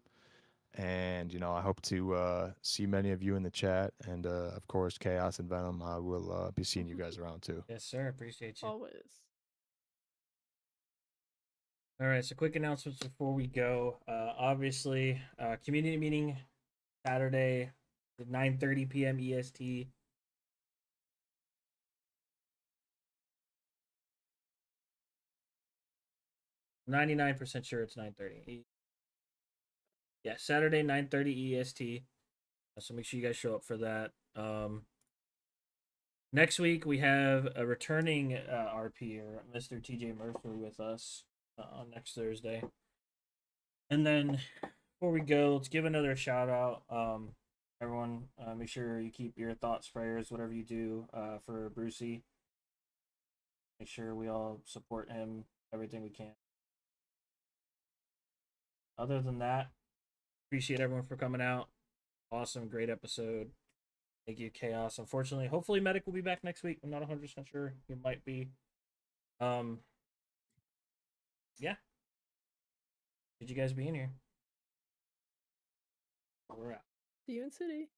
And I hope to see many of you in the chat, and of course, Chaos and Venom. I will be seeing you guys around too. Yes, sir. Appreciate you. Always. All right, so quick announcements before we go. Obviously, community meeting Saturday at 9:30 p.m. EST. 99% sure it's 9:30. Yeah, Saturday 9:30 EST. So make sure you guys show up for that. Next week we have a returning RP, or Mr. TJ Mercer, with us on next Thursday. And then before we go, let's give another shout out. Everyone, make sure you keep your thoughts, prayers, whatever you do, for Brucey. Make sure we all support him everything we can. Other than that, appreciate everyone for coming out. Awesome, great episode. Thank you, Chaos. Unfortunately, hopefully Medic will be back next week. I'm not 100% sure. He might be. Yeah. Did you guys being here? We're out. See you in City.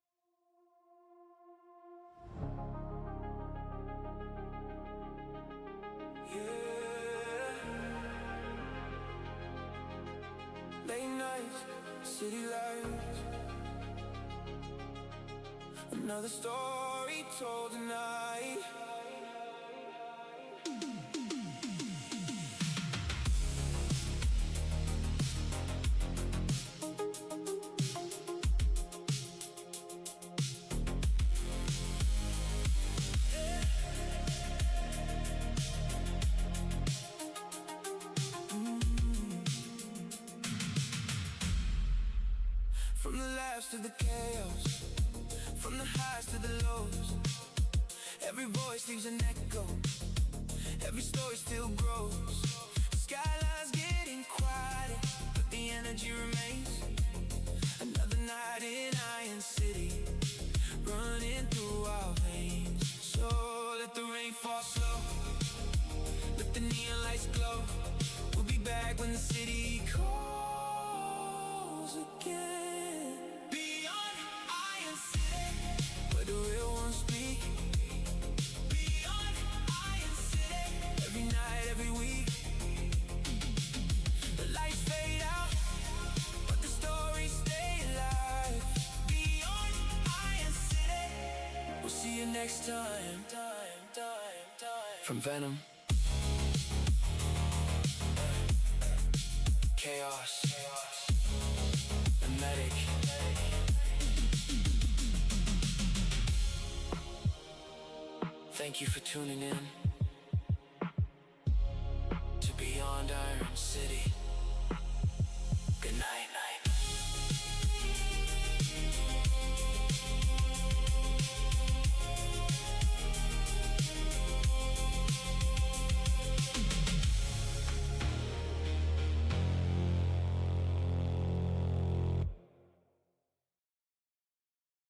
Late nights, city lights. Another story told tonight. From the laughs to the chaos, from the highs to the lows, every voice leaves an echo, every story still grows. Skylines getting quieter, but the energy remains. Another night in Iron City, running through our veins. So let the rain fall slow, let the neon lights glow. We'll be back when the city calls again. Beyond Iron City, where the real ones speak. Beyond Iron City, every night, every week. The lights fade out, but the stories stay alive. Beyond Iron City, we'll see you next time. From Venom, Chaos, and Medic. Thank you for tuning in.